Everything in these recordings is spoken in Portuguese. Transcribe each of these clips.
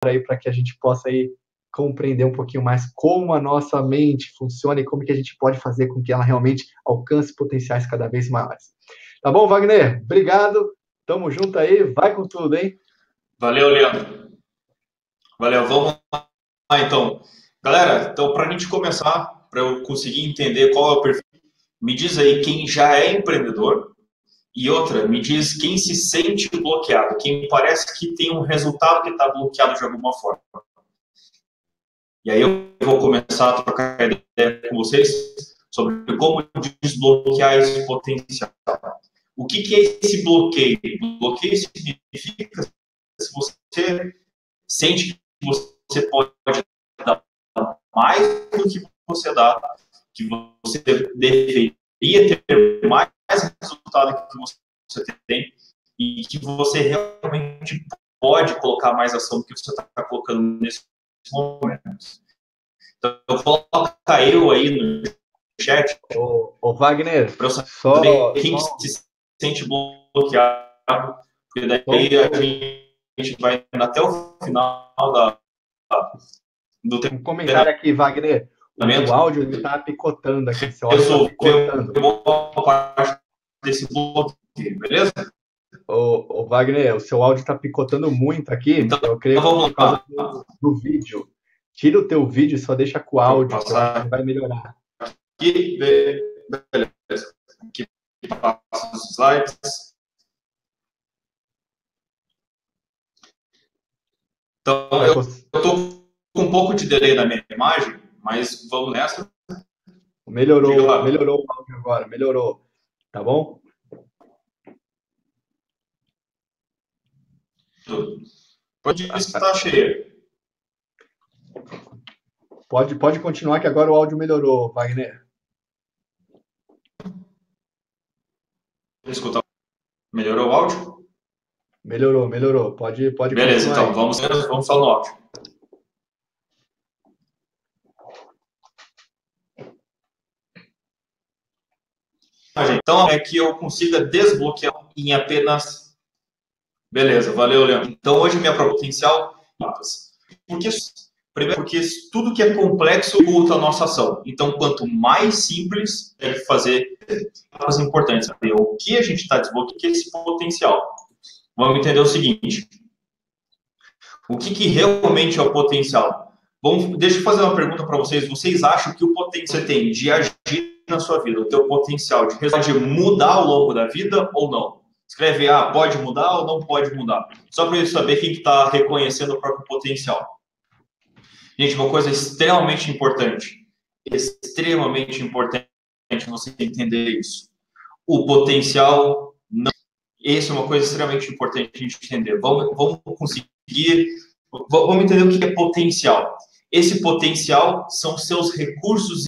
aí para que a gente possa aí compreender um pouquinho mais como a nossa mente funciona e como que a gente pode fazer com que ela realmente alcance potenciais cada vez maiores. Tá bom, Wagner? Obrigado. Tamo junto aí. Vai com tudo, hein? Valeu, Leandro. Valeu, vamos lá então. Galera, então para a gente começar, para eu conseguir entender qual é o perfil, me diz aí quem já é empreendedor e outra, me diz quem se sente bloqueado, quem parece que tem um resultado que está bloqueado de alguma forma. E aí eu vou começar a trocar ideia com vocês sobre como desbloquear esse potencial. O que é esse bloqueio? Bloqueio significa se você sente que você pode dar mais do que você dá, que você deveria ter mais resultado que você tem e que você realmente pode colocar mais ação do que você está colocando nesse momento. Então, eu vou colocar eu aí no chat. Ô Wagner, para eu saber quem se sente bloqueado, porque daí a gente vai até o final do um comentário aqui, Wagner. O áudio ele tá picotando aqui. Seu áudio tá picotando. Boa parte desse bloqueio, beleza? Ô Wagner, o seu áudio tá picotando muito aqui. Então, eu creio que por causa do vídeo. Tira o teu vídeo e só deixa com o áudio, que eu acho que vai melhorar. Aqui, beleza. Aqui passa os slides. Então, eu estou com um pouco de delay na minha imagem, mas vamos nessa. Melhorou o áudio agora, melhorou. Tá bom? Pode dizer que está cheia. Pode continuar que agora o áudio melhorou, Wagner. Escuta. Melhorou o áudio? Melhorou. Pode beleza, então vamos só no áudio. Então é que eu consiga desbloquear em apenas. Beleza, valeu, Leandro. Então hoje minha potencial. Primeiro, porque tudo que é complexo oculta a nossa ação. Então, quanto mais simples deve fazer coisas importantes. Saber o que a gente está desbloqueando, o que é esse potencial. Vamos entender o seguinte. O que realmente é o potencial? Bom, deixa eu fazer uma pergunta para vocês. Vocês acham que o potencial que você tem de agir na sua vida, o teu potencial de mudar ao longo da vida ou não? Escreve, pode mudar ou não pode mudar? Só para eu saber quem está reconhecendo o próprio potencial. Gente, uma coisa extremamente importante você entender isso. O potencial não. Isso é uma coisa extremamente importante a gente entender. Vamos entender o que é potencial. Esse potencial são seus recursos.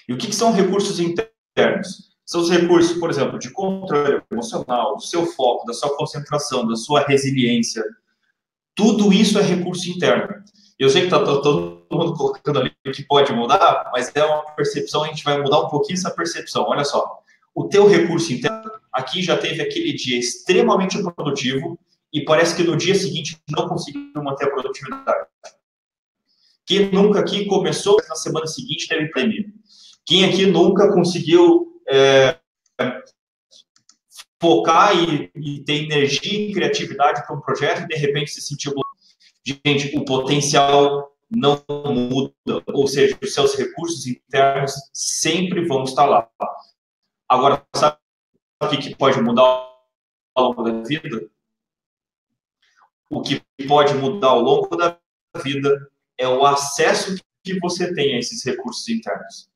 E o que são recursos internos? São os recursos, por exemplo, de controle emocional, do seu foco, da sua concentração, da sua resiliência. Tudo isso é recurso interno. Eu sei que está todo mundo colocando ali que pode mudar, mas é uma percepção, a gente vai mudar um pouquinho essa percepção. Olha só, o teu recurso interno, aqui já teve aquele dia extremamente produtivo e parece que no dia seguinte não conseguiu manter a produtividade. Quem nunca aqui começou, na semana seguinte teve prêmio. Quem aqui nunca conseguiu focar e ter energia e criatividade para um projeto e de repente se sentiu bloqueado? Gente, o potencial não muda, ou seja, os seus recursos internos sempre vão estar lá. Agora, sabe o que pode mudar ao longo da vida? O que pode mudar ao longo da vida é o acesso que você tem a esses recursos internos.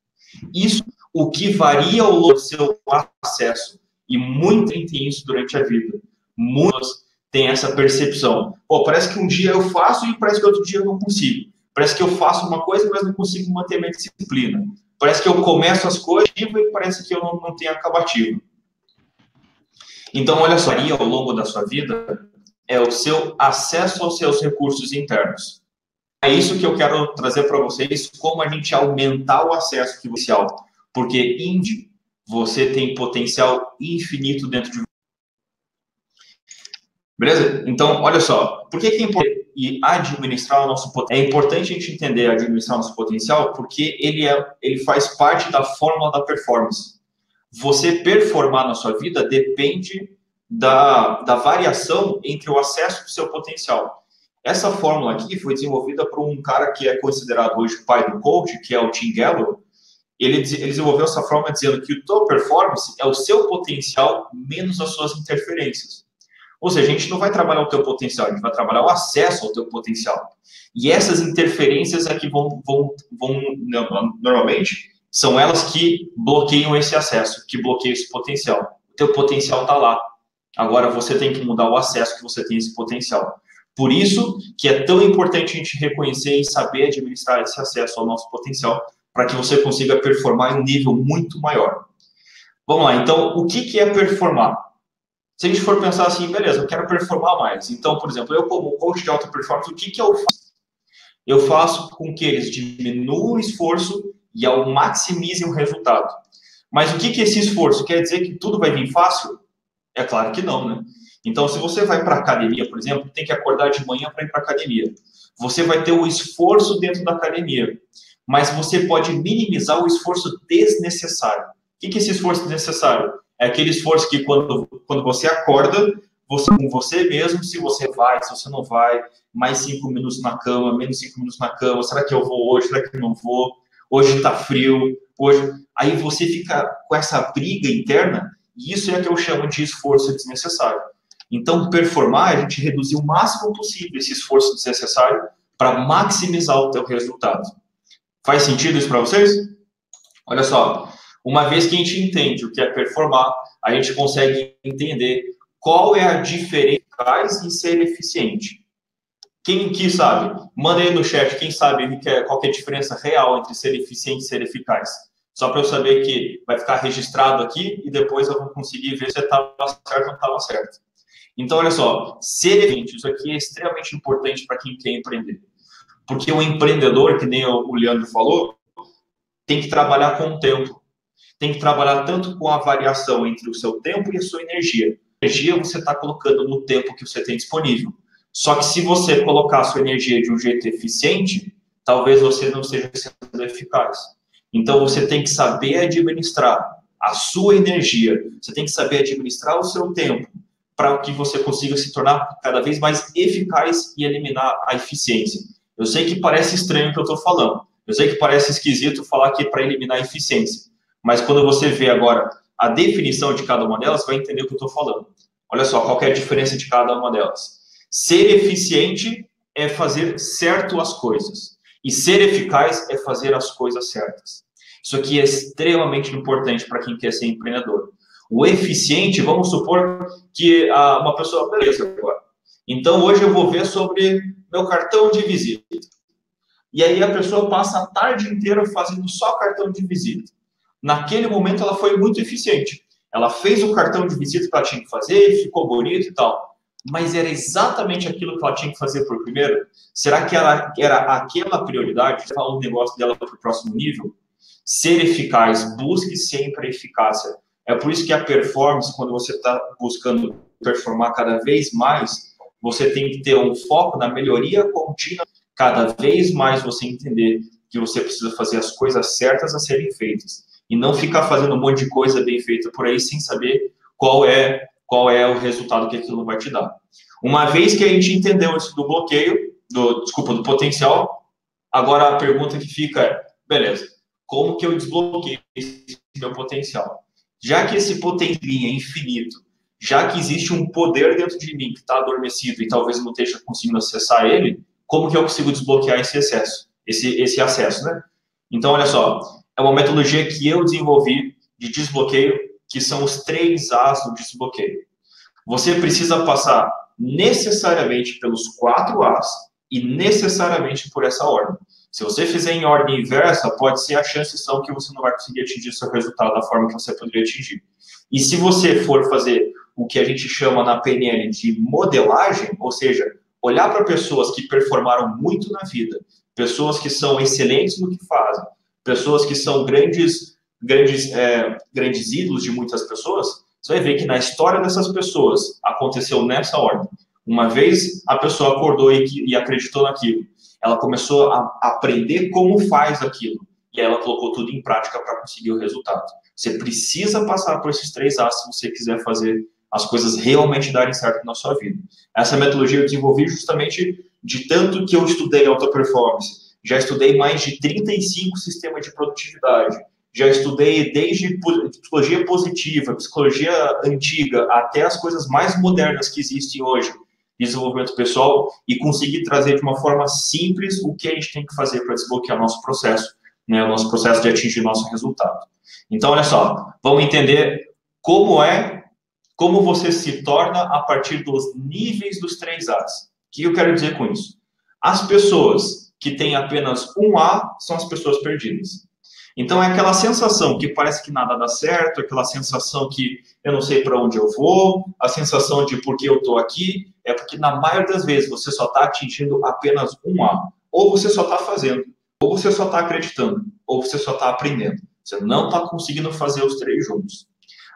Isso, o que varia ao longo do seu acesso, e muita gente tem isso durante a vida. Muitas têm essa percepção. Parece que um dia eu faço e parece que outro dia eu não consigo. Parece que eu faço uma coisa, mas não consigo manter minha disciplina. Parece que eu começo as coisas e parece que eu não tenho acabativo. Então, olha só, ao longo da sua vida é o seu acesso aos seus recursos internos. É isso que eu quero trazer para vocês, como a gente aumentar o acesso que você tem. Porque, você tem potencial infinito dentro de você. Beleza? Então, olha só, por que é importante? e administrar o nosso potencial. É importante a gente entender administrar o nosso potencial, porque ele faz parte da fórmula da performance. Você performar na sua vida depende da variação entre o acesso do seu potencial. Essa fórmula aqui foi desenvolvida por um cara que é considerado hoje o pai do coach, que é o Tim Gallup. Ele desenvolveu essa fórmula dizendo que o top performance é o seu potencial menos as suas interferências. Ou seja, a gente não vai trabalhar o teu potencial, a gente vai trabalhar o acesso ao teu potencial. E essas interferências é que vão normalmente, são elas que bloqueiam esse acesso, que bloqueiam esse potencial. O teu potencial está lá. Agora você tem que mudar o acesso que você tem a esse potencial. Por isso que é tão importante a gente reconhecer e saber administrar esse acesso ao nosso potencial para que você consiga performar em um nível muito maior. Vamos lá, então, o que é performar? Se a gente for pensar assim, beleza, eu quero performar mais. Então, por exemplo, eu como coach de alta performance, o que eu faço? Eu faço com que eles diminuam o esforço e maximizem o resultado. Mas o que é esse esforço? Quer dizer que tudo vai vir fácil? É claro que não, né? Então, se você vai para a academia, por exemplo, tem que acordar de manhã para ir para a academia. Você vai ter o esforço dentro da academia, mas você pode minimizar o esforço desnecessário. O que é esse esforço desnecessário? É aquele esforço que quando você acorda, você com você mesmo, se você vai, se você não vai, mais 5 minutos na cama, menos 5 minutos na cama, será que eu vou hoje, será que eu não vou? Hoje está frio, hoje... Aí você fica com essa briga interna, e isso é que eu chamo de esforço desnecessário. Então, performar, a gente reduzir o máximo possível esse esforço desnecessário para maximizar o teu resultado. Faz sentido isso para vocês? Olha só, uma vez que a gente entende o que é performar, a gente consegue entender qual é a diferença em ser eficiente. Quem aqui sabe? Manda aí no chat, quem sabe qual que é a diferença real entre ser eficiente e ser eficaz. Só para eu saber que vai ficar registrado aqui e depois eu vou conseguir ver se estava certo ou não estava certo. Então, olha só, ser eficiente, isso aqui é extremamente importante para quem quer empreender. Porque o empreendedor, que nem o Leandro falou, tem que trabalhar com o tempo. Tem que trabalhar tanto com a variação entre o seu tempo e a sua energia. A energia você está colocando no tempo que você tem disponível. Só que se você colocar a sua energia de um jeito eficiente, talvez você não seja sendo eficaz. Então, você tem que saber administrar a sua energia. Você tem que saber administrar o seu tempo para que você consiga se tornar cada vez mais eficaz e eliminar a eficiência. Eu sei que parece estranho o que eu estou falando. Eu sei que parece esquisito falar que é para eliminar a eficiência. Mas quando você vê agora a definição de cada uma delas, vai entender o que eu estou falando. Olha só, qual que é a diferença de cada uma delas. Ser eficiente é fazer certo as coisas. E ser eficaz é fazer as coisas certas. Isso aqui é extremamente importante para quem quer ser empreendedor. O eficiente, vamos supor que uma pessoa... Beleza, agora. Então, hoje eu vou ver sobre meu cartão de visita. E aí a pessoa passa a tarde inteira fazendo só cartão de visita. Naquele momento, ela foi muito eficiente. Ela fez o cartão de visita que ela tinha que fazer, ficou bonito e tal. Mas era exatamente aquilo que ela tinha que fazer por primeiro? Será que ela era aquela prioridade? Levar o negócio dela para o próximo nível? Ser eficaz, busque sempre a eficácia. É por isso que a performance, quando você está buscando performar cada vez mais, você tem que ter um foco na melhoria contínua. Cada vez mais você entender que você precisa fazer as coisas certas a serem feitas. E não ficar fazendo um monte de coisa bem feita por aí sem saber qual é o resultado que aquilo vai te dar. Uma vez que a gente entendeu isso do bloqueio, do potencial, agora a pergunta que fica é, beleza, como que eu desbloqueio esse meu potencial? Já que esse potencial é infinito, já que existe um poder dentro de mim que está adormecido e talvez eu não esteja conseguindo acessar ele, como que eu consigo desbloquear esse acesso, né? Então, olha só, é uma metodologia que eu desenvolvi de desbloqueio, que são os 3 As do desbloqueio. Você precisa passar necessariamente pelos 4 As e necessariamente por essa ordem. Se você fizer em ordem inversa, pode ser a chance são que você não vai conseguir atingir seu resultado da forma que você poderia atingir. E se você for fazer o que a gente chama na PNL de modelagem, ou seja, olhar para pessoas que performaram muito na vida, pessoas que são excelentes no que fazem, pessoas que são grandes ídolos de muitas pessoas, você vai ver que na história dessas pessoas aconteceu nessa ordem. Uma vez a pessoa acordou e acreditou naquilo, ela começou a aprender como faz aquilo. E aí ela colocou tudo em prática para conseguir o resultado. Você precisa passar por esses 3 As se você quiser fazer as coisas realmente darem certo na sua vida. Essa metodologia eu desenvolvi justamente de tanto que eu estudei alta performance. Já estudei mais de 35 sistemas de produtividade. Já estudei desde psicologia positiva, psicologia antiga, até as coisas mais modernas que existem hoje, desenvolvimento pessoal, e consegui trazer de uma forma simples o que a gente tem que fazer para desbloquear nosso processo, né, o nosso processo de atingir nosso resultado. Então, olha só, vamos entender como você se torna a partir dos níveis dos 3 As. O que eu quero dizer com isso? As pessoas que têm apenas um A são as pessoas perdidas. Então, é aquela sensação que parece que nada dá certo, aquela sensação que eu não sei para onde eu vou, a sensação de por que eu estou aqui, é porque na maioria das vezes você só está atingindo apenas um A. Ou você só está fazendo, ou você só está acreditando, ou você só está aprendendo. Você não está conseguindo fazer os 3 juntos.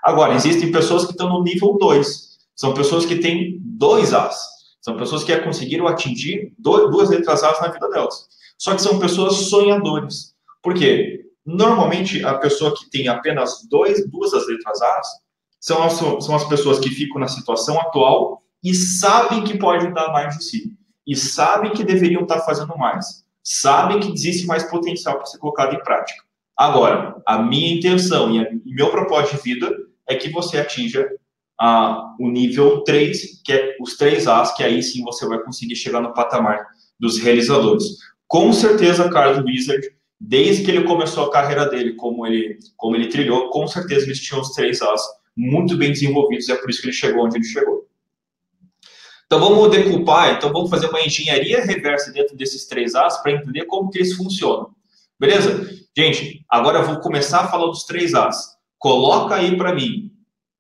Agora, existem pessoas que estão no nível 2. São pessoas que têm 2 As. São pessoas que conseguiram atingir 2 letras As na vida delas. Só que são pessoas sonhadoras. Por quê? Normalmente, a pessoa que tem apenas 2 das letras As são as pessoas que ficam na situação atual e sabem que podem dar mais de si. E sabem que deveriam estar fazendo mais. Sabem que existe mais potencial para ser colocado em prática. Agora, a minha intenção e meu propósito de vida é que você atinja o nível 3, que é os 3 As, que aí sim você vai conseguir chegar no patamar dos realizadores. Com certeza, Carlos Wizard, desde que ele começou a carreira dele, como ele trilhou, com certeza eles tinham os 3 As muito bem desenvolvidos, e é por isso que ele chegou onde ele chegou. Então vamos decupar, vamos fazer uma engenharia reversa dentro desses 3 As para entender como que eles funcionam. Beleza? Gente, agora eu vou começar a falar dos 3 As. Coloca aí para mim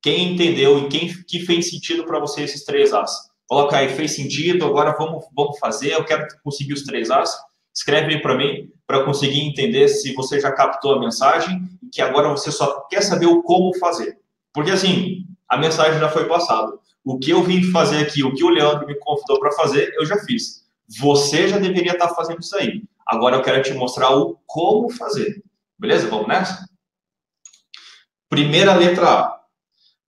quem entendeu e que fez sentido para você esses 3 As. Coloca aí, fez sentido, agora vamos fazer, eu quero conseguir os 3 As. Escreve aí para mim, para eu conseguir entender se você já captou a mensagem e que agora você só quer saber o como fazer. Porque assim, a mensagem já foi passada. O que eu vim fazer aqui, o que o Leandro me convidou para fazer, eu já fiz. Você já deveria estar fazendo isso aí. Agora eu quero te mostrar o como fazer. Beleza? Vamos nessa? Primeira letra A.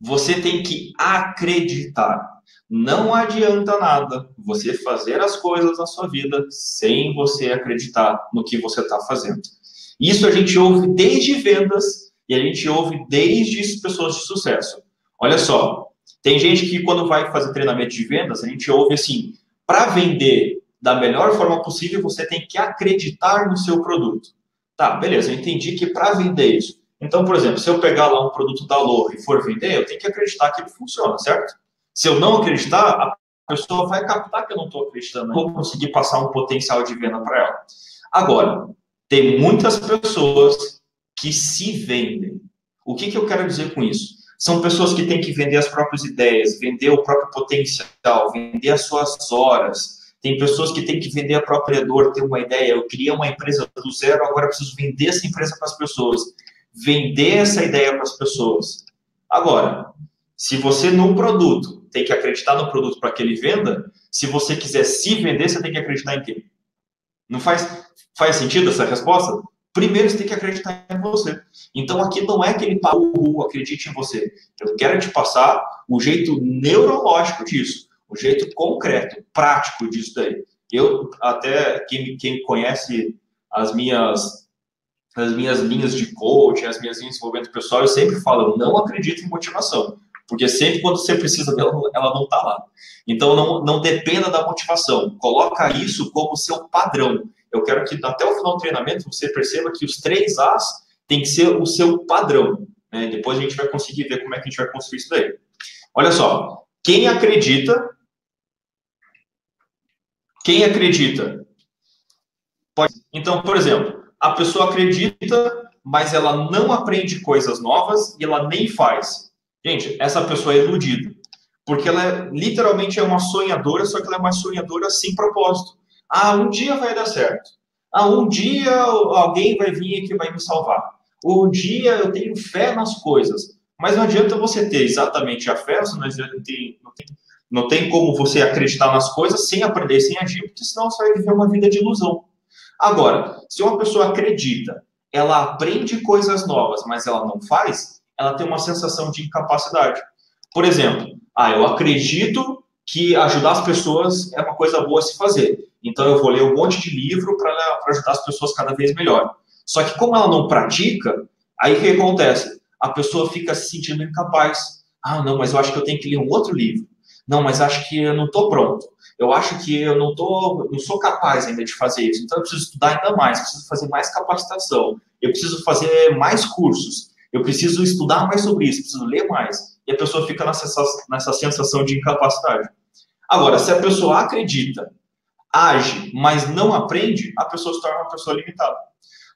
Você tem que acreditar. Não adianta nada você fazer as coisas na sua vida sem você acreditar no que você está fazendo. Isso a gente ouve desde vendas e a gente ouve desde pessoas de sucesso. Olha só, tem gente que quando vai fazer treinamento de vendas, a gente ouve assim, para vender da melhor forma possível, você tem que acreditar no seu produto. Tá, beleza, eu entendi que para vender isso. Então, por exemplo, se eu pegar lá um produto da Loja e for vender, eu tenho que acreditar que ele funciona, certo? Se eu não acreditar, a pessoa vai captar que eu não estou acreditando, vou conseguir passar um potencial de venda para ela. Agora, tem muitas pessoas que se vendem. O que eu quero dizer com isso? São pessoas que têm que vender as próprias ideias, vender o próprio potencial, vender as suas horas. Tem pessoas que têm que vender a própria dor, ter uma ideia. Eu criei uma empresa do zero, agora eu preciso vender essa empresa para as pessoas. Vender essa ideia para as pessoas. Agora, se você no produto tem que acreditar no produto para que ele venda, se você quiser se vender, você tem que acreditar em quê? Não faz sentido essa resposta? Primeiro você tem que acreditar em você. Então aqui não é aquele papo, acredite em você. Eu quero te passar o jeito neurológico disso, o jeito concreto, prático disso daí. Eu, até quem conhece as minhas linhas de coaching, as minhas linhas de desenvolvimento pessoal, eu sempre falo, eu não acredito em motivação. Porque sempre quando você precisa dela, ela não está lá. Então, não dependa da motivação. Coloca isso como seu padrão. Eu quero que até o final do treinamento você perceba que os 3 As tem que ser o seu padrão. Né? Depois a gente vai conseguir ver como é que a gente vai construir isso daí. Olha só, quem acredita pode... Então, por exemplo, a pessoa acredita, mas ela não aprende coisas novas e ela nem faz. Gente, essa pessoa é iludida, porque ela literalmente é uma sonhadora, só que ela é uma sonhadora sem propósito. Ah, um dia vai dar certo. Ah, um dia alguém vai vir aqui e vai me salvar. Um dia eu tenho fé nas coisas. Mas não adianta você ter exatamente a fé, você não tem Não tem como você acreditar nas coisas sem aprender, sem agir, porque senão você vai viver uma vida de ilusão. Agora, se uma pessoa acredita, ela aprende coisas novas, mas ela não faz, ela tem uma sensação de incapacidade. Por exemplo, eu acredito que ajudar as pessoas é uma coisa boa a se fazer. Então eu vou ler um monte de livro para ajudar as pessoas cada vez melhor. Só que como ela não pratica, aí o que acontece? A pessoa fica se sentindo incapaz. Não, mas eu acho que eu tenho que ler um outro livro. Não, mas acho que eu não estou pronto. Eu acho que eu não sou capaz ainda de fazer isso. Então eu preciso estudar ainda mais, preciso fazer mais capacitação, eu preciso fazer mais cursos, eu preciso estudar mais sobre isso, preciso ler mais. E a pessoa fica nessa sensação de incapacidade. Agora, se a pessoa acredita, age, mas não aprende, a pessoa se torna uma pessoa limitada.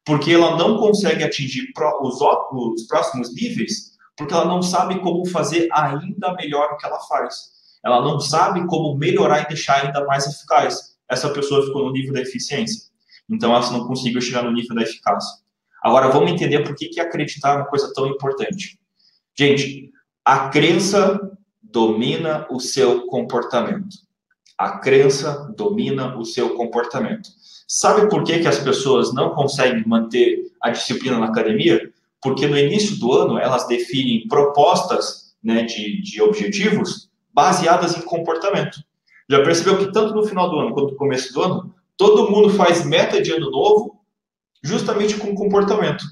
Porque ela não consegue atingir os próximos níveis, porque ela não sabe como fazer ainda melhor o que ela faz. Ela não sabe como melhorar e deixar ainda mais eficaz. Essa pessoa ficou no nível da eficiência. Então, ela não conseguiu chegar no nível da eficácia. Agora, vamos entender por que acreditar é uma coisa tão importante. Gente, a crença domina o seu comportamento. A crença domina o seu comportamento. Sabe por que as pessoas não conseguem manter a disciplina na academia? Porque no início do ano, elas definem propostas, né, de objetivos baseadas em comportamento. Já percebeu que tanto no final do ano quanto no começo do ano, todo mundo faz meta de ano novo justamente com comportamento.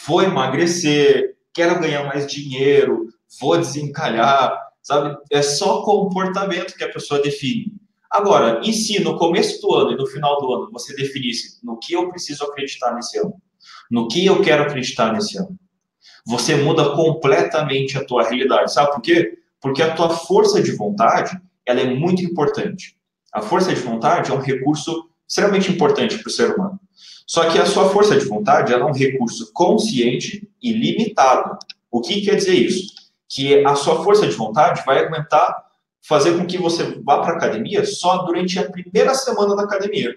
Vou emagrecer, quero ganhar mais dinheiro, vou desencalhar, sabe? É só comportamento que a pessoa define. Agora, e se no começo do ano e no final do ano você definisse no que eu preciso acreditar nesse ano? No que eu quero acreditar nesse ano? Você muda completamente a tua realidade. Sabe por quê? Porque a tua força de vontade, ela é muito importante. A força de vontade é um recurso extremamente importante para o ser humano. Só que a sua força de vontade, ela é um recurso consciente e limitado. O que quer dizer isso? Que a sua força de vontade vai aguentar fazer com que você vá para a academia só durante a primeira semana da academia.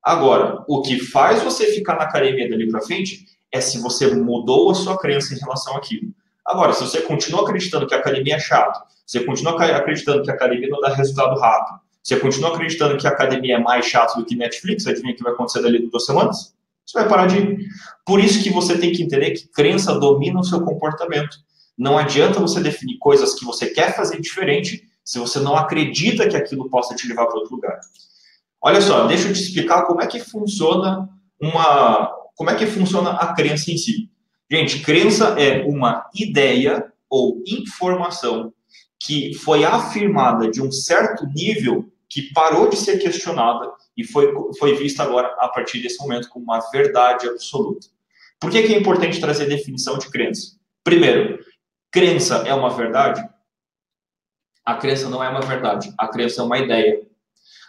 Agora, o que faz você ficar na academia dali para frente é se você mudou a sua crença em relação àquilo. Agora, se você continua acreditando que a academia é chato, você continua acreditando que a academia não dá resultado rápido, você continua acreditando que a academia é mais chata do que Netflix, adivinha o que vai acontecer dali a 2 semanas? Você vai parar de ir. Por isso que você tem que entender que crença domina o seu comportamento. Não adianta você definir coisas que você quer fazer diferente se você não acredita que aquilo possa te levar para outro lugar. Olha só, deixa eu te explicar como é que funciona a crença em si. Gente, crença é uma ideia ou informação que foi afirmada de um certo nível que parou de ser questionada e foi vista agora, a partir desse momento, como uma verdade absoluta. Por que é importante trazer a definição de crença? Primeiro, crença é uma verdade? A crença não é uma verdade. A crença é uma ideia.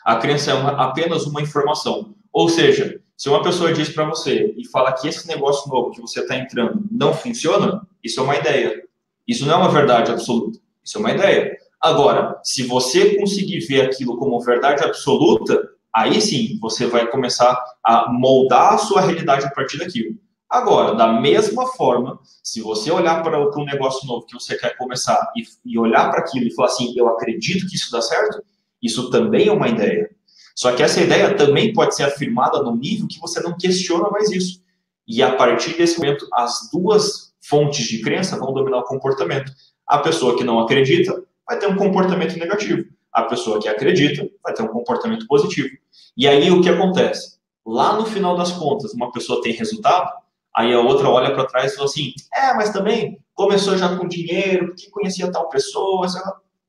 A crença é apenas uma informação. Ou seja, se uma pessoa diz para você e fala que esse negócio novo que você está entrando não funciona, isso é uma ideia. Isso não é uma verdade absoluta. Isso é uma ideia. Agora, se você conseguir ver aquilo como verdade absoluta, aí sim você vai começar a moldar a sua realidade a partir daquilo. Agora, da mesma forma, se você olhar para um negócio novo que você quer começar e olhar para aquilo e falar assim, eu acredito que isso dá certo, isso também é uma ideia. Só que essa ideia também pode ser afirmada no nível que você não questiona mais isso. E a partir desse momento, as duas fontes de crença vão dominar o comportamento. A pessoa que não acredita vai ter um comportamento negativo. A pessoa que acredita vai ter um comportamento positivo. E aí o que acontece? Lá no final das contas, uma pessoa tem resultado, aí a outra olha para trás e fala assim, mas também começou já com dinheiro, porque conhecia tal pessoa,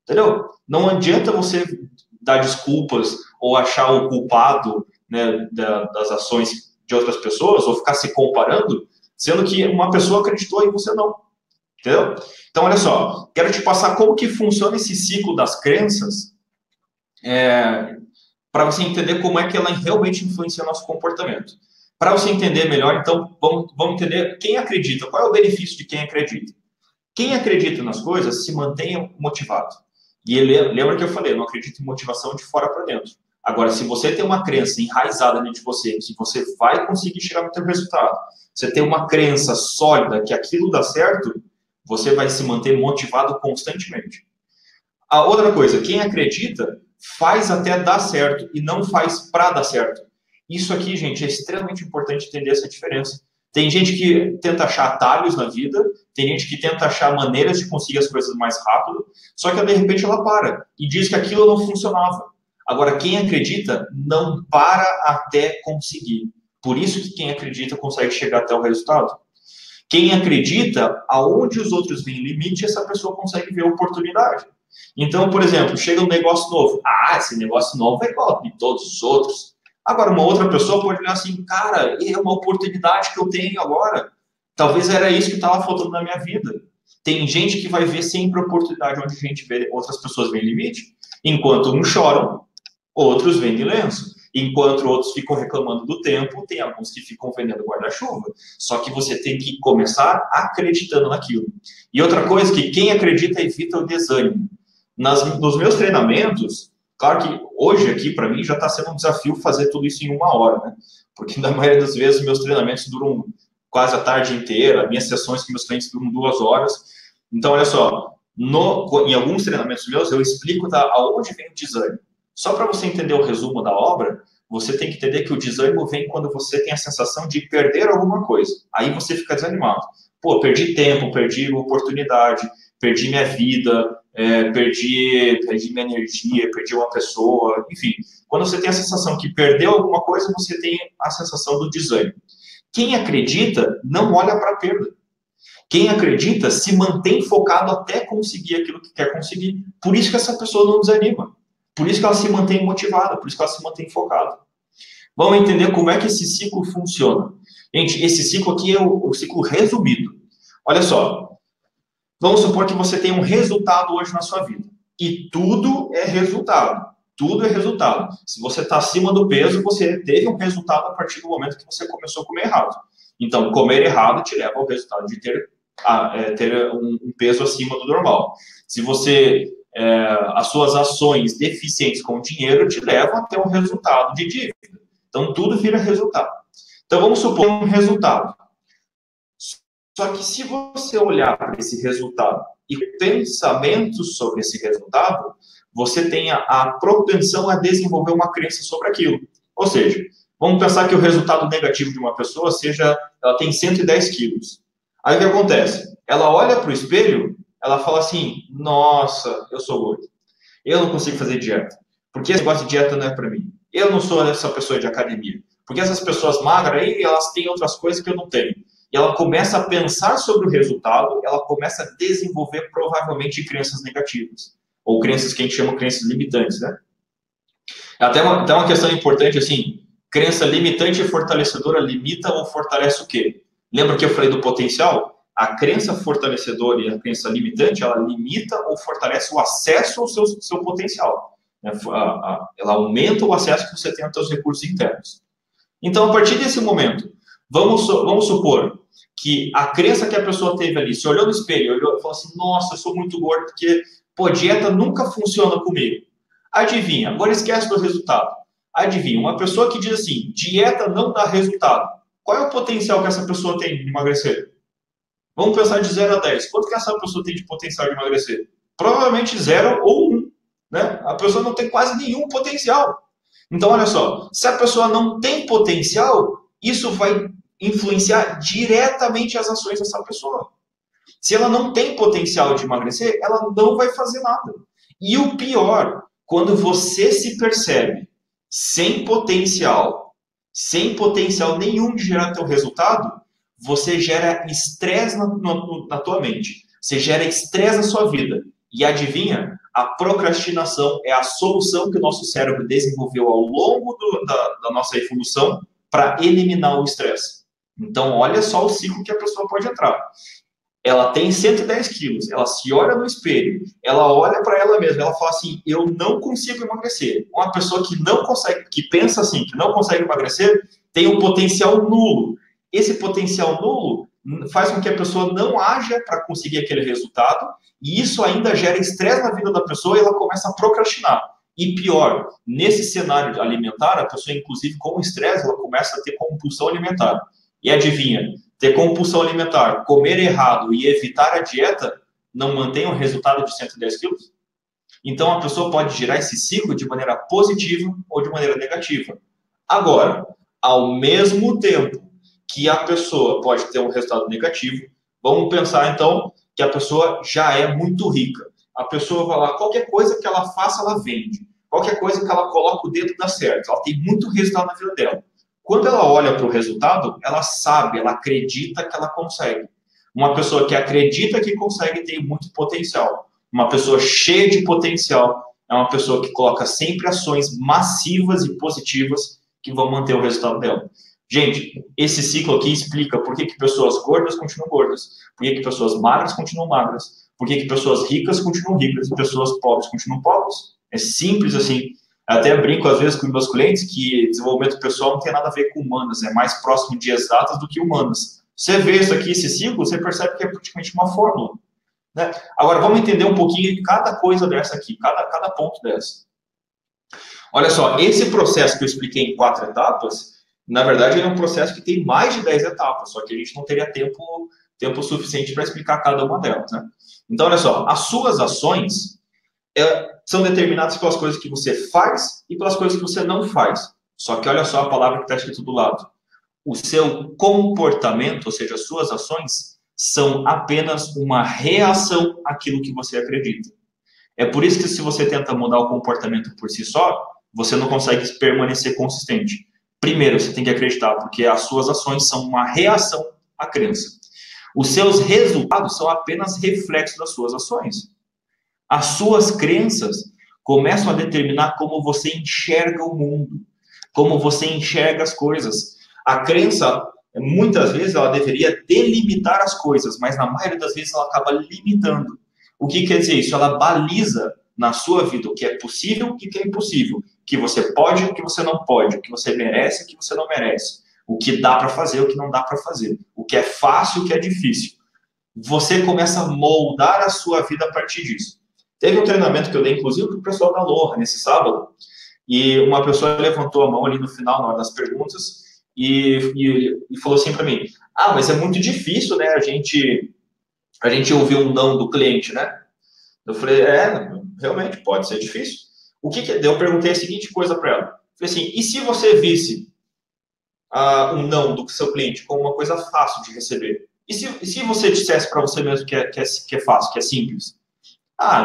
entendeu? Não adianta você dar desculpas ou achar o culpado, né, das ações de outras pessoas, ou ficar se comparando, sendo que uma pessoa acreditou e você não. Entendeu? Então, olha só, quero te passar como que funciona esse ciclo das crenças, para você entender como é que ela realmente influencia o nosso comportamento. Para você entender melhor, então, vamos entender quem acredita, qual é o benefício de quem acredita. Quem acredita nas coisas se mantém motivado. E lembra que eu falei, eu não acredito em motivação de fora para dentro. Agora, se você tem uma crença enraizada dentro de você, que você vai conseguir chegar no seu resultado, você tem uma crença sólida que aquilo dá certo, você vai se manter motivado constantemente. A outra coisa, quem acredita faz até dar certo e não faz para dar certo. Isso aqui, gente, é extremamente importante entender essa diferença. Tem gente que tenta achar atalhos na vida, tem gente que tenta achar maneiras de conseguir as coisas mais rápido, só que de repente ela para e diz que aquilo não funcionava. Agora, quem acredita não para até conseguir. Por isso que quem acredita consegue chegar até o resultado. Quem acredita, aonde os outros veem limite, essa pessoa consegue ver oportunidade. Então, por exemplo, chega um negócio novo. Ah, esse negócio novo é igual de todos os outros. Agora, uma outra pessoa pode olhar assim, cara, é uma oportunidade que eu tenho agora. Talvez era isso que estava faltando na minha vida. Tem gente que vai ver sempre oportunidade onde a gente vê outras pessoas veem limite. Enquanto uns choram, outros vendem lenço. Enquanto outros ficam reclamando do tempo, tem alguns que ficam vendendo guarda-chuva. Só que você tem que começar acreditando naquilo. E outra coisa, que quem acredita evita o desânimo. Nos meus treinamentos, claro que hoje aqui para mim já está sendo um desafio fazer tudo isso em 1 hora, né? Porque na maioria das vezes meus treinamentos duram quase a tarde inteira, minhas sessões com meus clientes duram 2 horas. Então, olha só, em alguns treinamentos meus eu explico aonde vem o desânimo. Só para você entender o resumo da obra, você tem que entender que o desânimo vem quando você tem a sensação de perder alguma coisa. Aí você fica desanimado. Pô, perdi tempo, perdi oportunidade, perdi minha vida, perdi minha energia, perdi uma pessoa, enfim. Quando você tem a sensação que perdeu alguma coisa, você tem a sensação do desânimo. Quem acredita não olha para a perda. Quem acredita se mantém focado até conseguir aquilo que quer conseguir. Por isso que essa pessoa não desanima. Por isso que ela se mantém motivada, por isso que ela se mantém focada. Vamos entender como é que esse ciclo funciona. Gente, esse ciclo aqui é o ciclo resumido. Olha só, vamos supor que você tem um resultado hoje na sua vida. E tudo é resultado. Tudo é resultado. Se você está acima do peso, você teve um resultado a partir do momento que você começou a comer errado. Então, comer errado te leva ao resultado de ter um peso acima do normal. Se você... as suas ações deficientes com dinheiro te levam a ter um resultado de dívida. Então, tudo vira resultado. Então, vamos supor um resultado. Só que se você olhar para esse resultado e pensamentos sobre esse resultado, você tem a propensão a desenvolver uma crença sobre aquilo. Ou seja, vamos pensar que o resultado negativo de uma pessoa seja, ela tem 110 quilos. Aí o que acontece? Ela olha para o espelho, ela fala assim, nossa, eu sou gordo. Eu não consigo fazer dieta. Porque esse negócio de dieta não é para mim. Eu não sou essa pessoa de academia. Porque essas pessoas magras aí, elas têm outras coisas que eu não tenho. E ela começa a pensar sobre o resultado, ela começa a desenvolver provavelmente crenças negativas. Ou crenças que a gente chama de crenças limitantes, né? Até uma questão importante, assim, crença limitante e fortalecedora limita ou fortalece o quê? Lembra que eu falei do potencial? A crença fortalecedora e a crença limitante, ela limita ou fortalece o acesso ao seu potencial. Ela aumenta o acesso que você tem aos seus recursos internos. Então, a partir desse momento, vamos supor que a crença que a pessoa teve ali, se olhou no espelho, olhou e falou assim, nossa, eu sou muito gordo porque, dieta nunca funciona comigo. Adivinha, agora esquece do resultado. Adivinha, uma pessoa que diz assim, dieta não dá resultado. Qual é o potencial que essa pessoa tem de emagrecer? Vamos pensar de 0 a 10. Quanto que essa pessoa tem de potencial de emagrecer? Provavelmente 0 ou 1. Né? A pessoa não tem quase nenhum potencial. Então, olha só, se a pessoa não tem potencial, isso vai influenciar diretamente as ações dessa pessoa. Se ela não tem potencial de emagrecer, ela não vai fazer nada. E o pior, quando você se percebe sem potencial nenhum de gerar teu resultado, você gera estresse na tua mente. Você gera estresse na sua vida. E adivinha? A procrastinação é a solução que o nosso cérebro desenvolveu ao longo da nossa evolução para eliminar o estresse. Então, olha só o ciclo que a pessoa pode entrar. Ela tem 110 quilos, ela se olha no espelho, ela olha para ela mesma, ela fala assim, eu não consigo emagrecer. Uma pessoa que não consegue, que pensa assim, que não consegue emagrecer, tem um potencial nulo. Esse potencial nulo faz com que a pessoa não haja para conseguir aquele resultado, e isso ainda gera estresse na vida da pessoa e ela começa a procrastinar. E pior, nesse cenário alimentar, a pessoa, inclusive, com o estresse, ela começa a ter compulsão alimentar. E adivinha, ter compulsão alimentar, comer errado e evitar a dieta, não mantém um resultado de 110 quilos? Então, a pessoa pode girar esse ciclo de maneira positiva ou de maneira negativa. Agora, ao mesmo tempo que a pessoa pode ter um resultado negativo, vamos pensar, então, que a pessoa já é muito rica. A pessoa vai lá, qualquer coisa que ela faça, ela vende. Qualquer coisa que ela coloca o dedo dá certo. Ela tem muito resultado na vida dela. Quando ela olha para o resultado, ela sabe, ela acredita que ela consegue. Uma pessoa que acredita que consegue tem muito potencial. Uma pessoa cheia de potencial é uma pessoa que coloca sempre ações massivas e positivas que vão manter o resultado dela. Gente, esse ciclo aqui explica por que pessoas gordas continuam gordas, por que pessoas magras continuam magras, por que pessoas ricas continuam ricas e pessoas pobres continuam pobres. É simples assim. Até brinco às vezes com meus clientes que desenvolvimento pessoal não tem nada a ver com humanas, é mais próximo de exatas do que humanas. Você vê isso aqui, esse ciclo, você percebe que é praticamente uma fórmula. Né? Agora, vamos entender um pouquinho de cada coisa dessa aqui, cada ponto dessa. Olha só, esse processo que eu expliquei em 4 etapas, na verdade, é um processo que tem mais de 10 etapas, só que a gente não teria tempo suficiente para explicar cada uma delas. Né? Então, olha só, as suas ações são determinadas pelas coisas que você faz e pelas coisas que você não faz. Só que olha só a palavra que está escrito do lado. O seu comportamento, ou seja, as suas ações, são apenas uma reação àquilo que você acredita. É por isso que se você tenta mudar o comportamento por si só, você não consegue permanecer consistente. Primeiro, você tem que acreditar, porque as suas ações são uma reação à crença. Os seus resultados são apenas reflexos das suas ações. As suas crenças começam a determinar como você enxerga o mundo, como você enxerga as coisas. A crença, muitas vezes, ela deveria delimitar as coisas, mas na maioria das vezes ela acaba limitando. O que quer dizer isso? Ela baliza na sua vida o que é possível e o que é impossível. O que você pode e o que você não pode. O que você merece e o que você não merece. O que dá para fazer e o que não dá para fazer. O que é fácil e o que é difícil. Você começa a moldar a sua vida a partir disso. Teve um treinamento que eu dei, inclusive, para o pessoal da Aloha, nesse sábado, e uma pessoa levantou a mão ali no final, na hora das perguntas, e falou assim para mim, mas é muito difícil, né, a gente ouvir um não do cliente, né? Eu falei, realmente, pode ser difícil. Eu perguntei a seguinte coisa para ela, falei assim, e se você visse um não do seu cliente como uma coisa fácil de receber? E se você dissesse para você mesmo que é fácil, que é simples?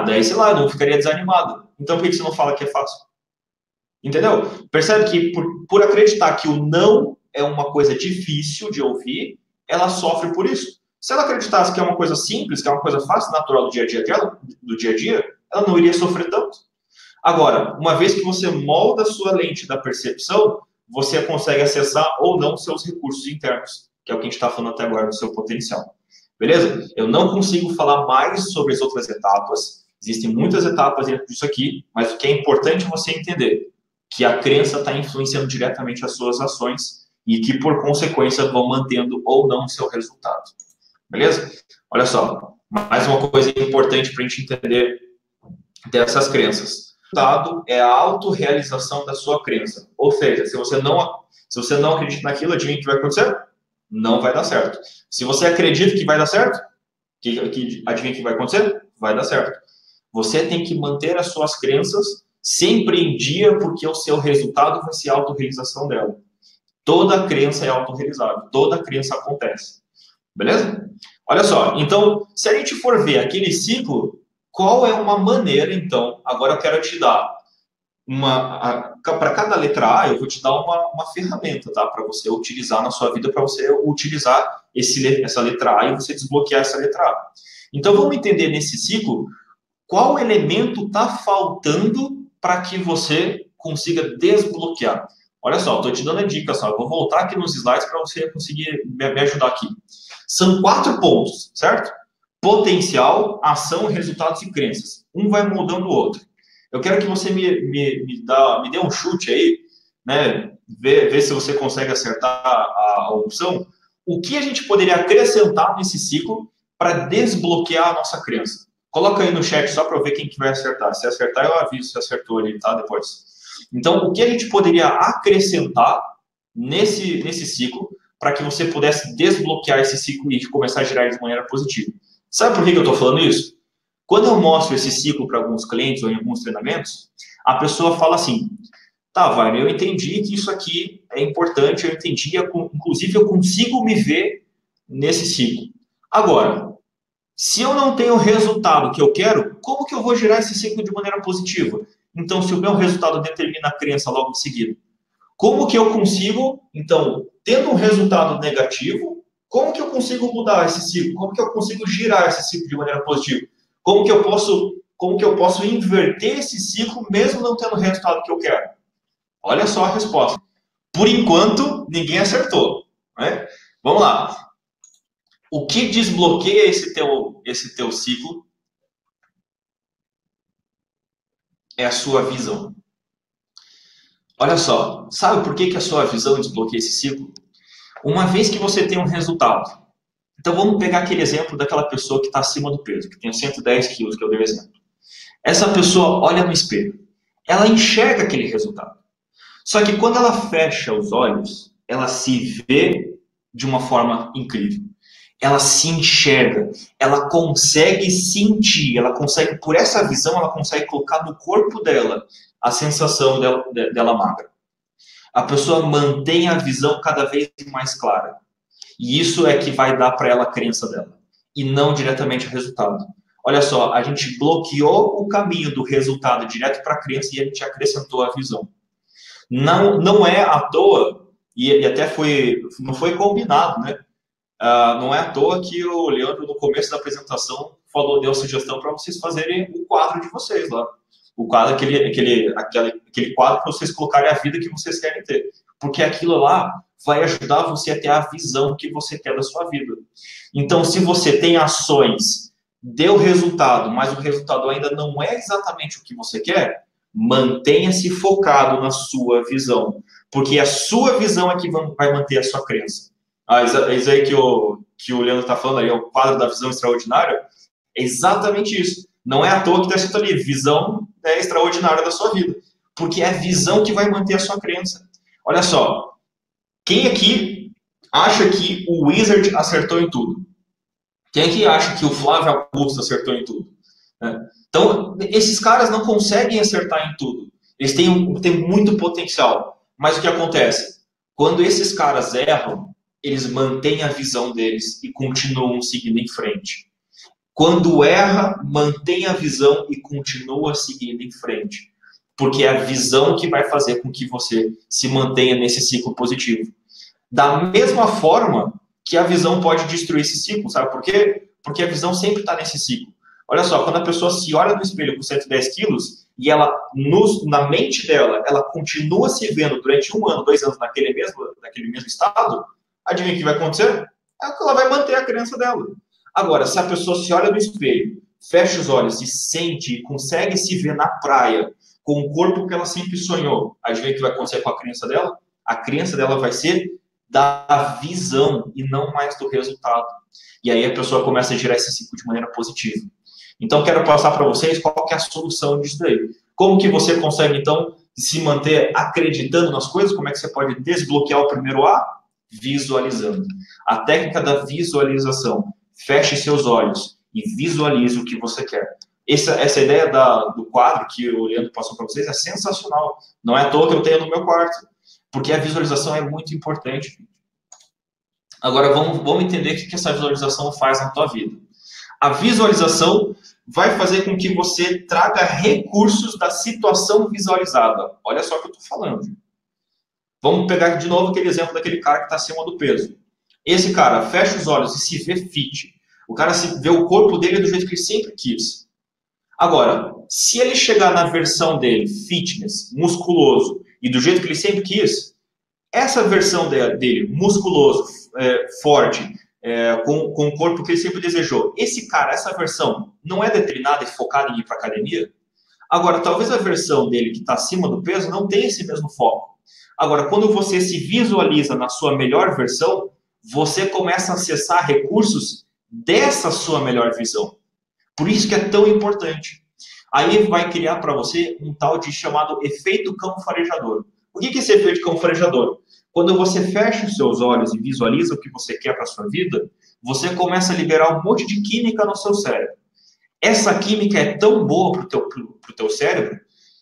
Daí, sei lá, eu não ficaria desanimado. Então, por que você não fala que é fácil? Entendeu? Percebe que por acreditar que o não é uma coisa difícil de ouvir, ela sofre por isso. Se ela acreditasse que é uma coisa simples, que é uma coisa fácil, natural do dia a dia dela, ela não iria sofrer tanto. Agora, uma vez que você molda a sua lente da percepção, você consegue acessar ou não seus recursos internos, que é o que a gente está falando até agora do seu potencial. Beleza? Eu não consigo falar mais sobre as outras etapas. Existem muitas etapas dentro disso aqui, mas o que é importante é você entender que a crença está influenciando diretamente as suas ações e que, por consequência, vão mantendo ou não o seu resultado. Beleza? Olha só, mais uma coisa importante para a gente entender dessas crenças. O resultado é a autorrealização da sua crença. Ou seja, se você não acredita naquilo, adivinha o que vai acontecer? Não vai dar certo. Se você acredita que vai dar certo, adivinha o que vai acontecer? Vai dar certo. Você tem que manter as suas crenças sempre em dia, porque o seu resultado vai ser a autorrealização dela. Toda crença é autorrealizável. Toda crença acontece. Beleza? Olha só. Então, se a gente for ver aquele ciclo, qual é uma maneira, então, agora eu quero te dar para cada letra A, eu vou te dar uma ferramenta, tá? Para você utilizar na sua vida, para você utilizar essa letra A e você desbloquear essa letra A. Então, vamos entender nesse ciclo qual elemento está faltando para que você consiga desbloquear. Olha só, estou te dando a dica só. Eu vou voltar aqui nos slides para você conseguir me ajudar aqui. São 4 pontos, certo? Potencial, ação, resultados e crenças. Um vai moldando o outro. Eu quero que você me dê um chute aí, né? Ver se você consegue acertar a opção. O que a gente poderia acrescentar nesse ciclo para desbloquear a nossa crença? Coloca aí no chat só para eu ver quem que vai acertar. Se acertar, eu aviso se acertou ali, tá? Depois. Então, o que a gente poderia acrescentar nesse ciclo para que você pudesse desbloquear esse ciclo e começar a girar ele de maneira positiva? Sabe por que eu estou falando isso? Quando eu mostro esse ciclo para alguns clientes ou em alguns treinamentos, a pessoa fala assim, tá, Wagner, eu entendi que isso aqui é importante, eu entendi, inclusive eu consigo me ver nesse ciclo. Agora, se eu não tenho o resultado que eu quero, como que eu vou gerar esse ciclo de maneira positiva? Então, se o meu resultado determina a crença logo em seguida, como que eu consigo, então, tendo um resultado negativo, como que eu consigo mudar esse ciclo? Como que eu consigo girar esse ciclo de maneira positiva? Como que eu posso inverter esse ciclo mesmo não tendo o resultado que eu quero? Olha só a resposta. Por enquanto, ninguém acertou, né? Vamos lá. O que desbloqueia esse teu ciclo é a sua visão. Olha só, sabe por que a sua visão desbloqueia esse ciclo? Uma vez que você tem um resultado, então vamos pegar aquele exemplo daquela pessoa que está acima do peso, que tem 110 quilos, que eu dei o exemplo. Essa pessoa olha no espelho, ela enxerga aquele resultado. Só que quando ela fecha os olhos, ela se vê de uma forma incrível. Ela se enxerga, ela consegue sentir, ela consegue, por essa visão, ela consegue colocar no corpo dela a sensação dela magra. A pessoa mantém a visão cada vez mais clara. E isso é que vai dar para ela a crença dela, e não diretamente o resultado. Olha só, a gente bloqueou o caminho do resultado direto para a crença e a gente acrescentou a visão. Não é à toa, e até não foi combinado, né? Não é à toa que o Leandro, no começo da apresentação, deu sugestão para vocês fazerem o quadro de vocês lá. O quadro, aquele quadro para vocês colocarem a vida que vocês querem ter. Porque aquilo lá vai ajudar você a ter a visão que você quer da sua vida. Então, se você tem ações, deu resultado, mas o resultado ainda não é exatamente o que você quer, mantenha-se focado na sua visão. Porque a sua visão é que vai manter a sua crença. Isso aí que o Leandro está falando aí, é o quadro da visão extraordinária, é exatamente isso. Não é à toa que está escrito ali, visão extraordinária da sua vida. Porque é a visão que vai manter a sua crença. Olha só, quem aqui acha que o Wizard acertou em tudo? Quem aqui acha que o Flávio Augusto acertou em tudo? Então, esses caras não conseguem acertar em tudo. Eles têm muito potencial. Mas o que acontece? Quando esses caras erram, eles mantêm a visão deles e continuam seguindo em frente. Quando erra, mantém a visão e continua seguindo em frente. Porque é a visão que vai fazer com que você se mantenha nesse ciclo positivo. Da mesma forma que a visão pode destruir esse ciclo, sabe por quê? Porque a visão sempre está nesse ciclo. Olha só, quando a pessoa se olha no espelho com 110 quilos e ela, na mente dela, ela continua se vendo durante 1 ano, 2 anos naquele mesmo estado, adivinha o que vai acontecer? Ela vai manter a crença dela. Agora, se a pessoa se olha no espelho, fecha os olhos e sente e consegue se ver na praia com o corpo que ela sempre sonhou, adivinha o que vai acontecer com a crença dela? A crença dela vai ser da visão e não mais do resultado. E aí a pessoa começa a girar esse ciclo de maneira positiva. Então, quero passar para vocês qual que é a solução disso daí. Como que você consegue, então, se manter acreditando nas coisas? Como é que você pode desbloquear o primeiro A? Visualizando. A técnica da visualização. Feche seus olhos e visualize o que você quer. Essa ideia do quadro que o Leandro passou para vocês é sensacional. Não é à toa que eu tenho no meu quarto. Porque a visualização é muito importante. Agora, vamos entender o que essa visualização faz na tua vida. A visualização vai fazer com que você traga recursos da situação visualizada. Olha só o que eu estou falando. Vamos pegar de novo aquele exemplo daquele cara que está acima do peso. Esse cara fecha os olhos e se vê fit. O cara vê o corpo dele do jeito que ele sempre quis. Agora, se ele chegar na versão dele, fitness, musculoso, e do jeito que ele sempre quis, essa versão dele, musculoso, forte, com o corpo que ele sempre desejou, essa versão não é determinada e focada em ir para academia? Agora, talvez a versão dele que está acima do peso não tenha esse mesmo foco. Agora, quando você se visualiza na sua melhor versão, você começa a acessar recursos dessa sua melhor visão. Por isso que é tão importante. Aí vai criar para você um tal de chamado efeito cão farejador. O que é esse efeito cão farejador? Quando você fecha os seus olhos e visualiza o que você quer para a sua vida, você começa a liberar um monte de química no seu cérebro. Essa química é tão boa para o teu cérebro,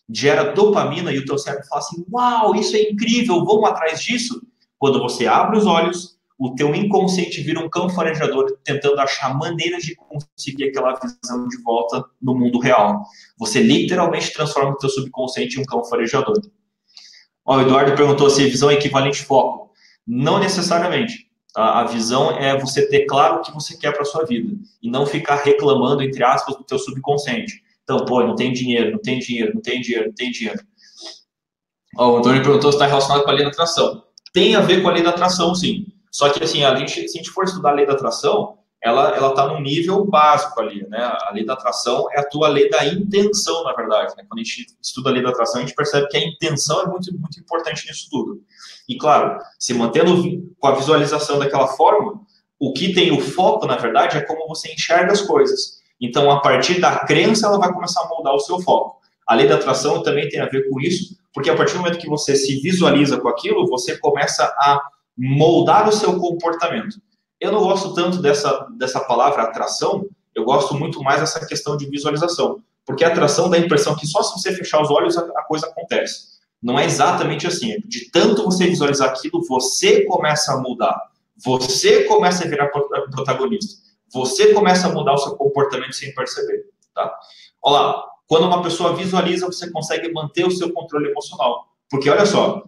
gera dopamina e o teu cérebro fala assim, uau, isso é incrível, vamos atrás disso. Quando você abre os olhos, o teu inconsciente vira um cão farejador tentando achar maneiras de conseguir aquela visão de volta no mundo real. Você literalmente transforma o teu subconsciente em um cão farejador. Ó, o Eduardo perguntou se visão é equivalente a foco. Não necessariamente. A visão é você ter claro o que você quer para sua vida e não ficar reclamando, entre aspas, do teu subconsciente. Então, pô, não tem dinheiro, não tem dinheiro, não tem dinheiro, não tem dinheiro. Ó, o Antônio perguntou se está relacionado com a lei da atração. Tem a ver com a lei da atração, sim. Só que, assim, se a gente for estudar a lei da atração, ela está num nível básico ali, né? A lei da atração é a tua lei da intenção, na verdade, né? Quando a gente estuda a lei da atração, a gente percebe que a intenção é muito, muito importante nisso tudo. E, claro, se mantendo com a visualização daquela forma, o que tem o foco, na verdade, é como você enxerga as coisas. Então, a partir da crença, ela vai começar a moldar o seu foco. A lei da atração também tem a ver com isso, porque a partir do momento que você se visualiza com aquilo, você começa a moldar o seu comportamento. Eu não gosto tanto dessa palavra atração, eu gosto muito mais dessa questão de visualização, porque a atração dá a impressão que só se você fechar os olhos a coisa acontece. Não é exatamente assim. De tanto você visualizar aquilo, você começa a mudar. Você começa a virar protagonista. Você começa a mudar o seu comportamento sem perceber. Tá? Olha lá, quando uma pessoa visualiza, você consegue manter o seu controle emocional. Porque, olha só,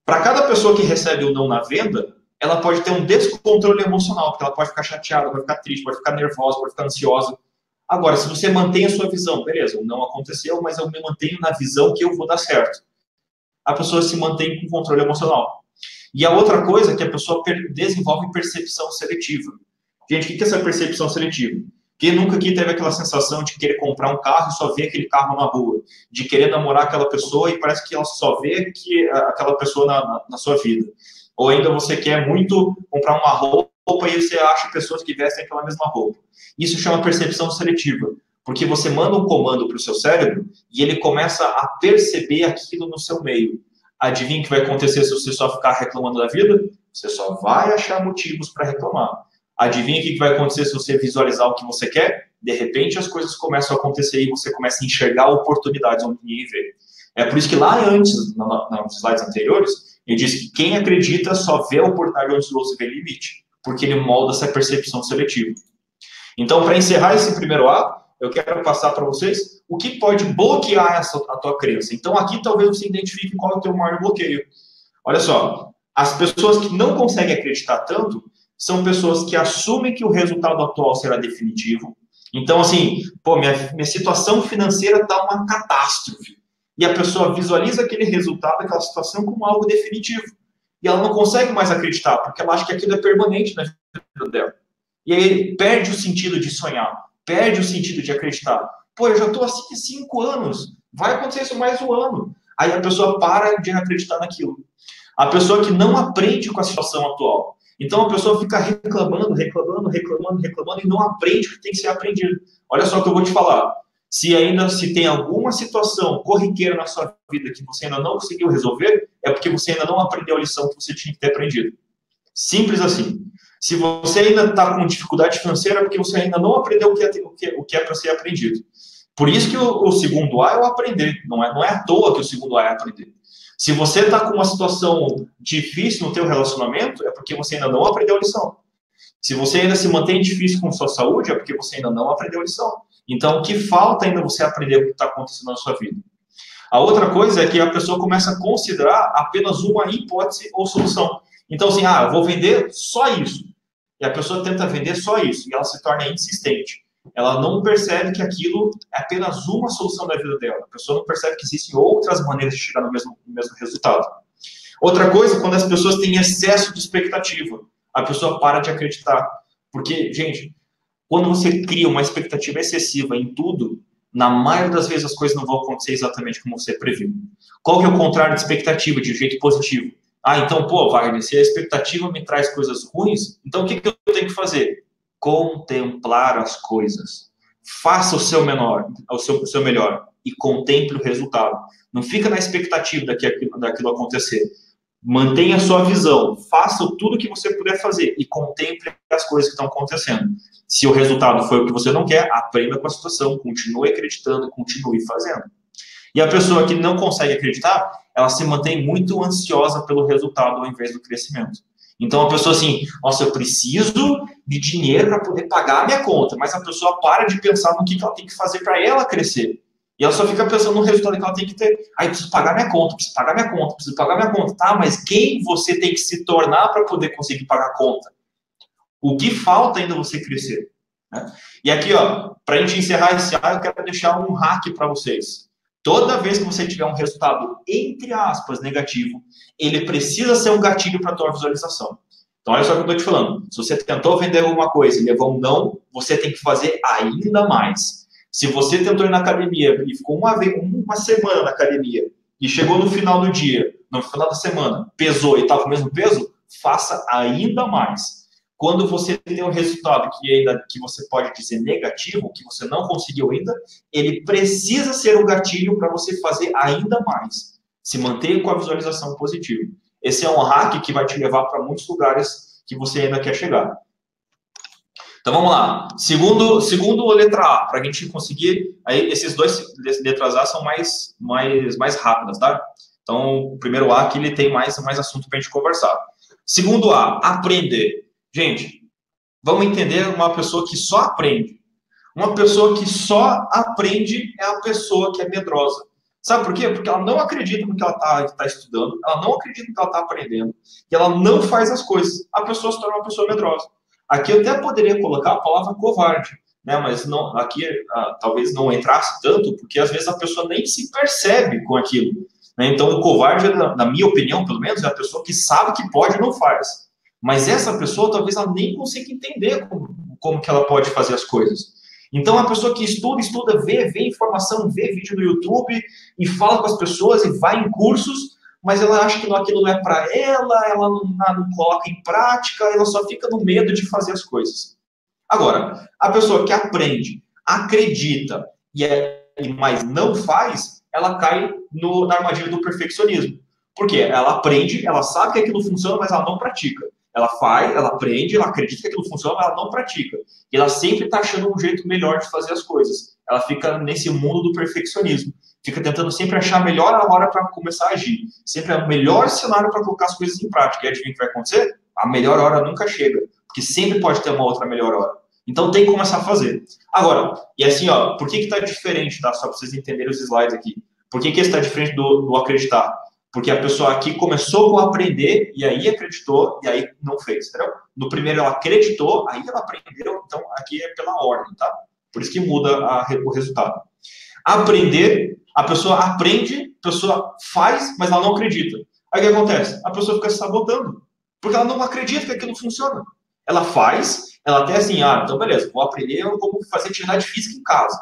para cada pessoa que recebe o não na venda, ela pode ter um descontrole emocional, porque ela pode ficar chateada, pode ficar triste, pode ficar nervosa, pode ficar ansiosa. Agora, se você mantém a sua visão, beleza, o não aconteceu, mas eu me mantenho na visão que eu vou dar certo. A pessoa se mantém com controle emocional. E a outra coisa é que a pessoa desenvolve percepção seletiva. Gente, o que é essa percepção seletiva? Quem nunca aqui teve aquela sensação de querer comprar um carro e só ver aquele carro na rua? De querer namorar aquela pessoa e parece que ela só vê aquela pessoa na sua vida. Ou ainda você quer muito comprar uma roupa e você acha pessoas que vestem aquela mesma roupa. Isso chama percepção seletiva. Porque você manda um comando para o seu cérebro e ele começa a perceber aquilo no seu meio. Adivinha o que vai acontecer se você só ficar reclamando da vida? Você só vai achar motivos para reclamar. Adivinha o que vai acontecer se você visualizar o que você quer? De repente as coisas começam a acontecer e você começa a enxergar oportunidades onde ninguém vê. É por isso que lá antes, nos slides anteriores, eu disse que quem acredita só vê a oportunidade onde os outros vê limite, porque ele molda essa percepção seletiva. Então, para encerrar esse primeiro A, eu quero passar para vocês o que pode bloquear a tua crença. Então, aqui talvez você identifique qual é o teu maior bloqueio. Olha só, as pessoas que não conseguem acreditar tanto são pessoas que assumem que o resultado atual será definitivo. Então, assim, pô, minha situação financeira está uma catástrofe. E a pessoa visualiza aquele resultado, aquela situação, como algo definitivo. E ela não consegue mais acreditar, porque ela acha que aquilo é permanente na vida dela. E aí perde o sentido de sonhar, perde o sentido de acreditar. Pô, eu já estou assim há 5 anos, vai acontecer isso mais um ano. Aí a pessoa para de acreditar naquilo. A pessoa que não aprende com a situação atual. Então a pessoa fica reclamando e não aprende o que tem que ser aprendido. Olha só o que eu vou te falar. Se tem alguma situação corriqueira na sua vida que você ainda não conseguiu resolver, é porque você ainda não aprendeu a lição que você tinha que ter aprendido. Simples assim. Se você ainda está com dificuldade financeira, é porque você ainda não aprendeu o que é para ser aprendido. Por isso que o segundo A é o aprender. Não é à toa que o segundo A é aprender. Se você está com uma situação difícil no teu relacionamento, é porque você ainda não aprendeu a lição. Se você ainda se mantém difícil com sua saúde, é porque você ainda não aprendeu a lição. Então, o que falta ainda você aprender o que está acontecendo na sua vida? A outra coisa é que a pessoa começa a considerar apenas uma hipótese ou solução. Então, assim, eu vou vender só isso. E a pessoa tenta vender só isso. E ela se torna insistente. Ela não percebe que aquilo é apenas uma solução da vida dela. A pessoa não percebe que existem outras maneiras de chegar no mesmo resultado. Outra coisa, quando as pessoas têm excesso de expectativa, a pessoa para de acreditar. Porque, gente, quando você cria uma expectativa excessiva em tudo, na maioria das vezes as coisas não vão acontecer exatamente como você previu. Qual que é o contrário de expectativa, de um jeito positivo? Então, Wagner, se a expectativa me traz coisas ruins, então o que eu tenho que fazer? Contemplar as coisas. Faça o seu melhor e contemple o resultado. Não fica na expectativa daquilo acontecer. mantenha a sua visão, faça tudo o que você puder fazer e contemple as coisas que estão acontecendo. Se o resultado foi o que você não quer, aprenda com a situação, continue acreditando, continue fazendo. E a pessoa que não consegue acreditar, ela se mantém muito ansiosa pelo resultado ao invés do crescimento. Então a pessoa assim, nossa, eu preciso de dinheiro para poder pagar a minha conta, mas a pessoa para de pensar no que ela tem que fazer para ela crescer. E ela só fica pensando no resultado que ela tem que ter. Aí, preciso pagar minha conta, preciso pagar minha conta, preciso pagar minha conta. Tá, mas quem você tem que se tornar para poder conseguir pagar a conta? O que falta ainda você crescer? Né? E aqui, ó, para a gente encerrar esse ano, eu quero deixar um hack para vocês. Toda vez que você tiver um resultado, entre aspas, negativo, ele precisa ser um gatilho para a tua visualização. Então, olha só o que eu estou te falando. Se você tentou vender alguma coisa e levou um não, você tem que fazer ainda mais. Se você tentou ir na academia e ficou uma semana na academia e chegou no final do dia, no final da semana, pesou e estava o mesmo peso, faça ainda mais. Quando você tem um resultado que você pode dizer negativo, que você não conseguiu ainda, ele precisa ser um gatilho para você fazer ainda mais. Se manter com a visualização positiva. Esse é um hack que vai te levar para muitos lugares que você ainda quer chegar. Então vamos lá. Segundo a letra A, para a gente conseguir. Aí esses dois letras A são mais rápidas, tá? Então o primeiro A aqui ele tem mais assunto para a gente conversar. Segundo A, aprender. Gente, vamos entender uma pessoa que só aprende. Uma pessoa que só aprende é a pessoa que é medrosa. Sabe por quê? Porque ela não acredita no que ela está estudando, ela não acredita no que ela está aprendendo, e ela não faz as coisas. A pessoa se torna uma pessoa medrosa. Aqui eu até poderia colocar a palavra covarde, né? Mas não, aqui talvez não entrasse tanto, porque às vezes a pessoa nem se percebe com aquilo. Né? Então o covarde, na minha opinião, pelo menos, é a pessoa que sabe que pode e não faz. Mas essa pessoa, talvez ela nem consiga entender como que ela pode fazer as coisas. Então, a pessoa que estuda, vê informação, vê vídeo no YouTube e fala com as pessoas e vai em cursos, mas ela acha que aquilo não é para ela não coloca em prática, ela só fica no medo de fazer as coisas. Agora, a pessoa que aprende, acredita, mas não faz, ela cai na armadilha do perfeccionismo. Por quê? Ela aprende, ela sabe que aquilo funciona, mas ela não pratica. Ela faz, ela aprende, ela acredita que aquilo funciona, mas ela não pratica. E ela sempre está achando um jeito melhor de fazer as coisas. Ela fica nesse mundo do perfeccionismo. Fica tentando sempre achar a melhor hora para começar a agir. Sempre é o melhor cenário para colocar as coisas em prática. E adivinha o que vai acontecer? A melhor hora nunca chega. Porque sempre pode ter uma outra melhor hora. Então tem que começar a fazer. Agora, e assim, ó, por que está diferente, tá? Só para vocês entenderem os slides aqui. Por que esse está diferente do acreditar? Porque a pessoa aqui começou com aprender, e aí acreditou, e aí não fez, entendeu? No primeiro ela acreditou, aí ela aprendeu, então aqui é pela ordem, tá? Por isso que muda o resultado. Aprender, a pessoa aprende, a pessoa faz, mas ela não acredita. Aí o que acontece? A pessoa fica se sabotando, porque ela não acredita que aquilo funciona. Ela faz, ela até assim, então beleza, vou aprender como fazer atividade física em casa.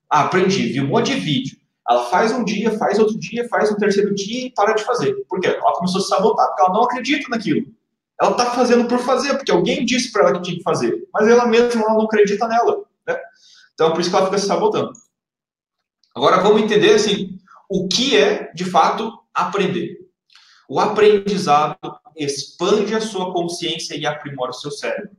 Aprendi, vi um monte de vídeo. Ela faz um dia, faz outro dia, faz um terceiro dia e para de fazer. Por quê? Ela começou a se sabotar, porque ela não acredita naquilo. Ela está fazendo por fazer, porque alguém disse para ela que tinha que fazer. Mas ela mesma não acredita nela. Né? Então, por isso que ela fica se sabotando. Agora, vamos entender, assim, o que é, de fato, aprender. O aprendizado expande a sua consciência e aprimora o seu cérebro.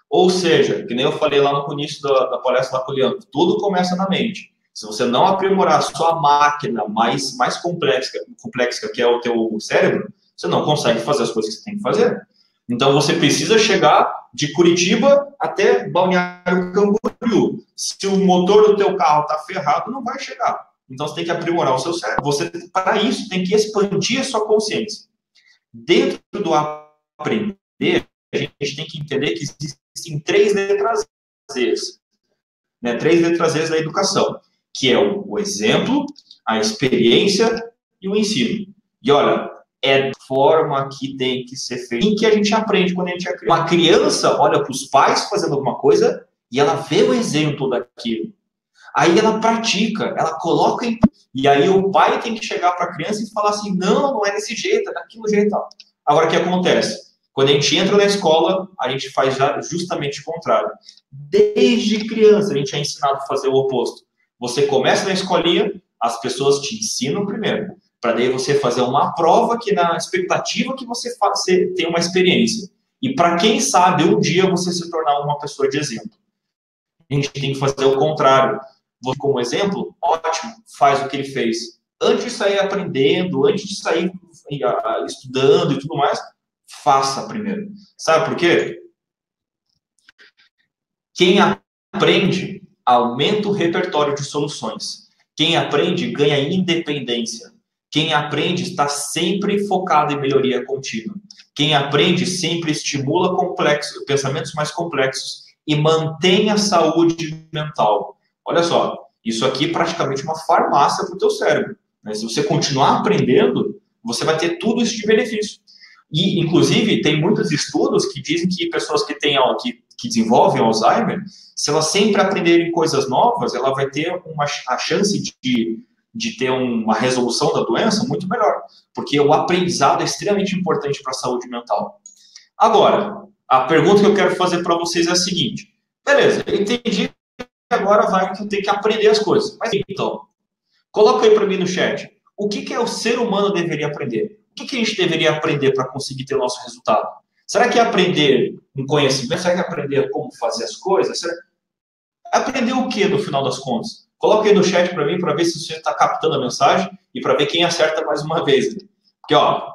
Ou seja, que nem eu falei lá no início da palestra da Poliana, tudo começa na mente. Se você não aprimorar a sua máquina mais complexa que é o teu cérebro, você não consegue fazer as coisas que você tem que fazer. Então, você precisa chegar de Curitiba até Balneário Camboriú. Se o motor do teu carro está ferrado, não vai chegar. Então, você tem que aprimorar o seu cérebro. Você, para isso, tem que expandir a sua consciência. Dentro do aprender, a gente tem que entender que existem 3 letras Z, né? 3 letras Z da educação, que é o exemplo, a experiência e o ensino. E olha, é da forma que tem que ser feito. Em que a gente aprende quando a gente é criança. Uma criança olha para os pais fazendo alguma coisa e ela vê o exemplo daquilo. Aí ela pratica, ela coloca em... E aí o pai tem que chegar para a criança e falar assim, não é desse jeito, é daquilo jeito. Agora, o que acontece? Quando a gente entra na escola, a gente faz justamente o contrário. Desde criança, a gente é ensinado a fazer o oposto. Você começa na escolinha, as pessoas te ensinam primeiro, para daí você fazer uma prova que na expectativa que você tenha uma experiência. E para quem sabe, um dia você se tornar uma pessoa de exemplo. A gente tem que fazer o contrário. Você, como exemplo, ótimo, faz o que ele fez. Antes de sair aprendendo, antes de sair estudando e tudo mais, faça primeiro. Sabe por quê? Quem aprende, aumenta o repertório de soluções. Quem aprende, ganha independência. Quem aprende está sempre focado em melhoria contínua. Quem aprende sempre estimula pensamentos mais complexos e mantém a saúde mental. Olha só, isso aqui é praticamente uma farmácia para o teu cérebro. Né? Se você continuar aprendendo, você vai ter tudo isso de benefício. E, inclusive, tem muitos estudos que dizem que pessoas que desenvolvem Alzheimer, se elas sempre aprenderem coisas novas, ela vai ter a chance de ter uma resolução da doença muito melhor, porque o aprendizado é extremamente importante para a saúde mental. Agora, a pergunta que eu quero fazer para vocês é a seguinte: beleza, eu entendi que agora vai que eu tenho que aprender as coisas, mas então, coloca aí para mim no chat, o que o ser humano deveria aprender? O que a gente deveria aprender para conseguir ter o nosso resultado? Será que é aprender um conhecimento? Será que é aprender como fazer as coisas? Aprender o que no final das contas? Coloca aí no chat para mim, para ver se você está captando a mensagem e para ver quem acerta mais uma vez. Porque, ó,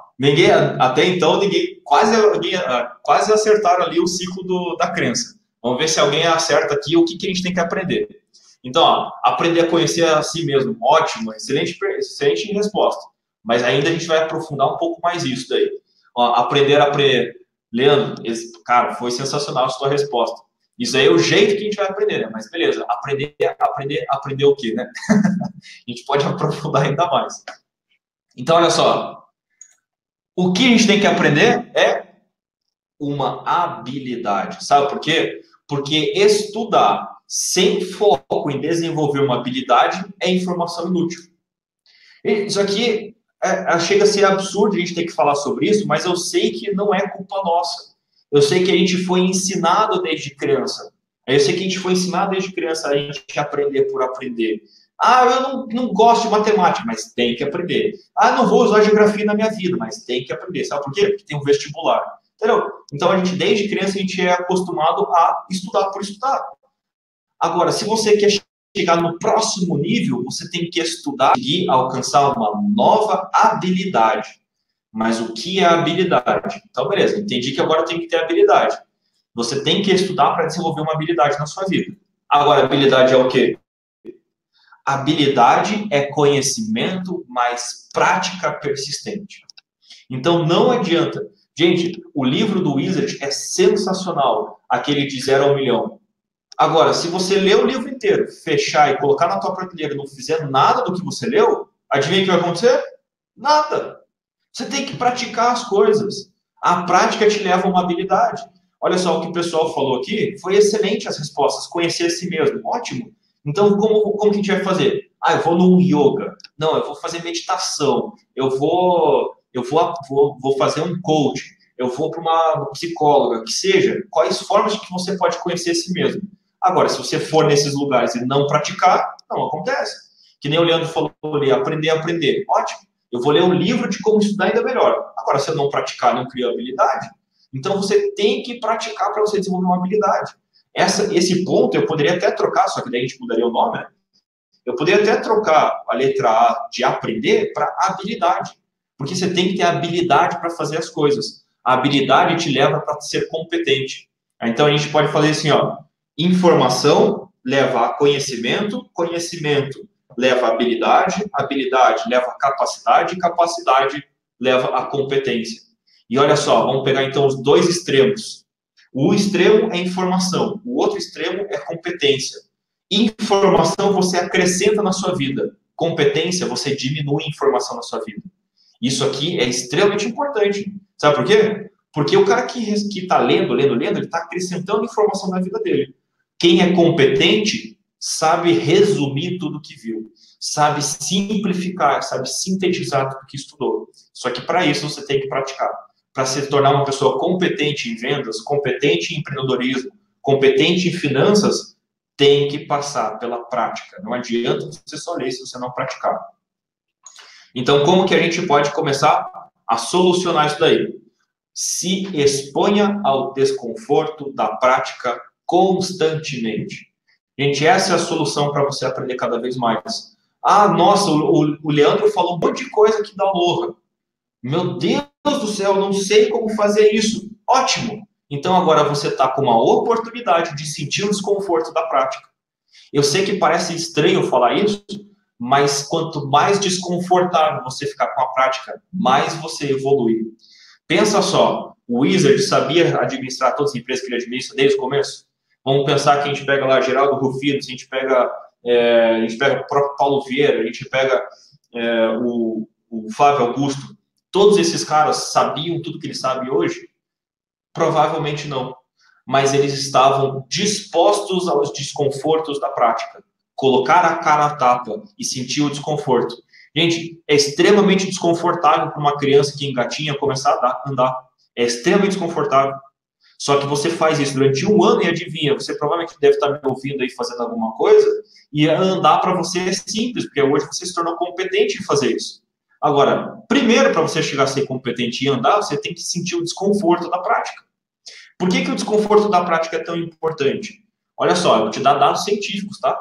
até então, quase acertaram ali o ciclo da crença. Vamos ver se alguém acerta aqui o que a gente tem que aprender. Então, ó, aprender a conhecer a si mesmo. Ótimo, excelente resposta. Mas ainda a gente vai aprofundar um pouco mais isso daí. Ó, aprender. Leandro, cara, foi sensacional a sua resposta. Isso aí é o jeito que a gente vai aprender, né? Mas beleza, aprender o quê, né? A gente pode aprofundar ainda mais. Então, olha só. O que a gente tem que aprender é uma habilidade. Sabe por quê? Porque estudar sem foco em desenvolver uma habilidade é informação inútil. Isso aqui chega a ser absurdo a gente ter que falar sobre isso, mas eu sei que não é culpa nossa. Eu sei que a gente foi ensinado desde criança. Eu sei que a gente foi ensinado desde criança a gente aprender por aprender. Ah, eu não gosto de matemática, mas tem que aprender. Ah, não vou usar geografia na minha vida, mas tem que aprender. Sabe por quê? Porque tem um vestibular. Entendeu? Então, desde criança, a gente é acostumado a estudar por estudar. Agora, se você quer chegar no próximo nível, você tem que estudar e alcançar uma nova habilidade. Mas o que é habilidade? Então, beleza, entendi que agora tem que ter habilidade. Você tem que estudar para desenvolver uma habilidade na sua vida. Agora, habilidade é o quê? Habilidade é conhecimento mais prática persistente. Então, não adianta. Gente, o livro do Wizard é sensacional, aquele de 0 a 1 milhão. Agora, se você ler o livro inteiro, fechar e colocar na tua prateleira e não fizer nada do que você leu, adivinha o que vai acontecer? Nada. Você tem que praticar as coisas. A prática te leva a uma habilidade. Olha só o que o pessoal falou aqui, foi excelente as respostas, conhecer a si mesmo, ótimo. Então, como que a gente vai fazer? Ah, eu vou num yoga. Não, eu vou fazer meditação. Eu vou fazer um coach. Eu vou para uma psicóloga, que seja. Quais formas que você pode conhecer a si mesmo? Agora, se você for nesses lugares e não praticar, não acontece. Que nem o Leandro falou ali, aprender. Ótimo. Eu vou ler um livro de como estudar ainda melhor. Agora, se eu não praticar, não crio habilidade. Então, você tem que praticar para você desenvolver uma habilidade. Esse ponto eu poderia até trocar, só que daí a gente mudaria o nome, né? Eu poderia até trocar a letra A de aprender para habilidade. Porque você tem que ter habilidade para fazer as coisas. A habilidade te leva para ser competente. Então, a gente pode fazer assim, ó. Informação leva a conhecimento, conhecimento leva a habilidade, habilidade leva a capacidade, capacidade leva a competência. E olha só, vamos pegar então os dois extremos. O extremo é informação, o outro extremo é competência. Informação você acrescenta na sua vida, competência você diminui informação na sua vida. Isso aqui é extremamente importante. Sabe por quê? Porque o cara que está lendo, ele está acrescentando informação na vida dele. Quem é competente sabe resumir tudo que viu, sabe simplificar, sabe sintetizar tudo que estudou. Só que para isso você tem que praticar. Para se tornar uma pessoa competente em vendas, competente em empreendedorismo, competente em finanças, tem que passar pela prática. Não adianta você só ler se você não praticar. Então, como que a gente pode começar a solucionar isso daí? Se exponha ao desconforto da prática constantemente. Gente, essa é a solução para você aprender cada vez mais. Ah, nossa, o Leandro falou um monte de coisa que dá louca. Meu Deus do céu, não sei como fazer isso. Ótimo! Então agora você está com uma oportunidade de sentir o desconforto da prática. Eu sei que parece estranho falar isso, mas quanto mais desconfortável você ficar com a prática, mais você evolui. Pensa só, o Wizard sabia administrar todas as empresas que ele administra desde o começo? Vamos pensar que a gente pega lá Geraldo Rufino, a gente pega o próprio Paulo Vieira, a gente pega o Flávio Augusto. Todos esses caras sabiam tudo que eles sabem hoje? Provavelmente não. Mas eles estavam dispostos aos desconfortos da prática. Colocar a cara a tapa e sentir o desconforto. Gente, é extremamente desconfortável para uma criança que engatinha começar a andar. É extremamente desconfortável. Só que você faz isso durante um ano e adivinha, você provavelmente deve estar me ouvindo aí fazendo alguma coisa, e andar para você é simples, porque hoje você se tornou competente em fazer isso. Agora, primeiro, para você chegar a ser competente em andar, você tem que sentir o desconforto da prática. Por que o desconforto da prática é tão importante? Olha só, eu vou te dar dados científicos, tá?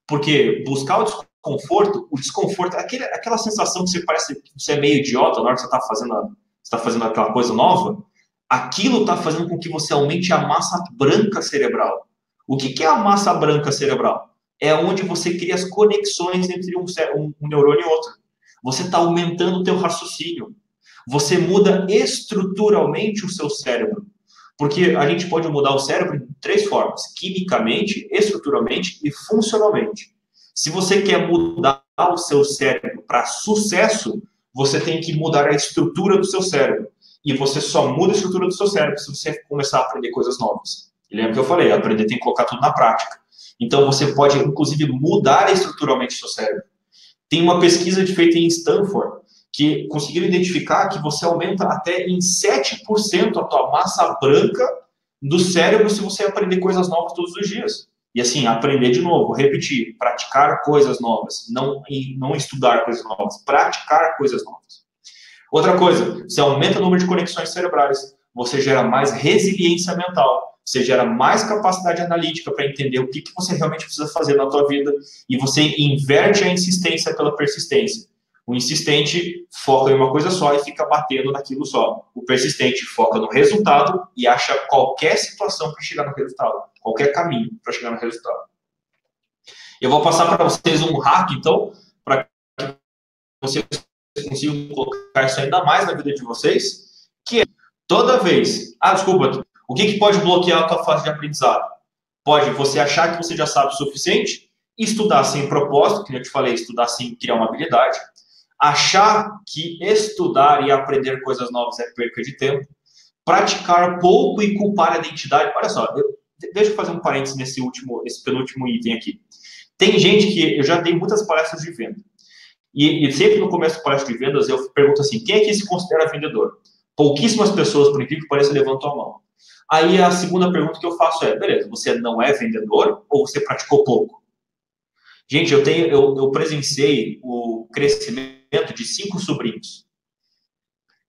Porque buscar o desconforto é aquela sensação que você parece que você é meio idiota na hora que você está fazendo aquela coisa nova. Aquilo está fazendo com que você aumente a massa branca cerebral. O que é a massa branca cerebral? É onde você cria as conexões entre um neurônio e outro. Você está aumentando o teu raciocínio. Você muda estruturalmente o seu cérebro. Porque a gente pode mudar o cérebro de 3 formas: quimicamente, estruturalmente e funcionalmente. Se você quer mudar o seu cérebro para sucesso, você tem que mudar a estrutura do seu cérebro. E você só muda a estrutura do seu cérebro se você começar a aprender coisas novas. E lembra que eu falei, aprender tem que colocar tudo na prática. Então você pode, inclusive, mudar estruturalmente o seu cérebro. Tem uma pesquisa feita em Stanford que conseguiram identificar que você aumenta até em 7% a tua massa branca do cérebro se você aprender coisas novas todos os dias. E assim, aprender de novo, repetir, praticar coisas novas, não estudar coisas novas, praticar coisas novas. Outra coisa, você aumenta o número de conexões cerebrais, você gera mais resiliência mental, você gera mais capacidade analítica para entender o que você realmente precisa fazer na tua vida e você inverte a insistência pela persistência. O insistente foca em uma coisa só e fica batendo naquilo só. O persistente foca no resultado e acha qualquer situação para chegar no resultado, qualquer caminho para chegar no resultado. Eu vou passar para vocês um hack, então, para que vocês consigam colocar isso ainda mais na vida de vocês, que é toda vez... desculpa, o que pode bloquear a tua fase de aprendizado? Pode você achar que você já sabe o suficiente, estudar sem propósito, que eu te falei, estudar sem criar uma habilidade, achar que estudar e aprender coisas novas é perca de tempo, praticar pouco e culpar a identidade. Olha só, deixa eu fazer um parênteses nesse penúltimo item aqui. Tem gente que... Eu já dei muitas palestras de venda. E sempre no começo do palestra de vendas eu pergunto assim, quem aqui se considera vendedor? Pouquíssimas pessoas, por incrível que pareça, levantam a mão. Aí a segunda pergunta que eu faço é, beleza, você não é vendedor ou você praticou pouco? Gente, eu presenciei o crescimento de 5 sobrinhos.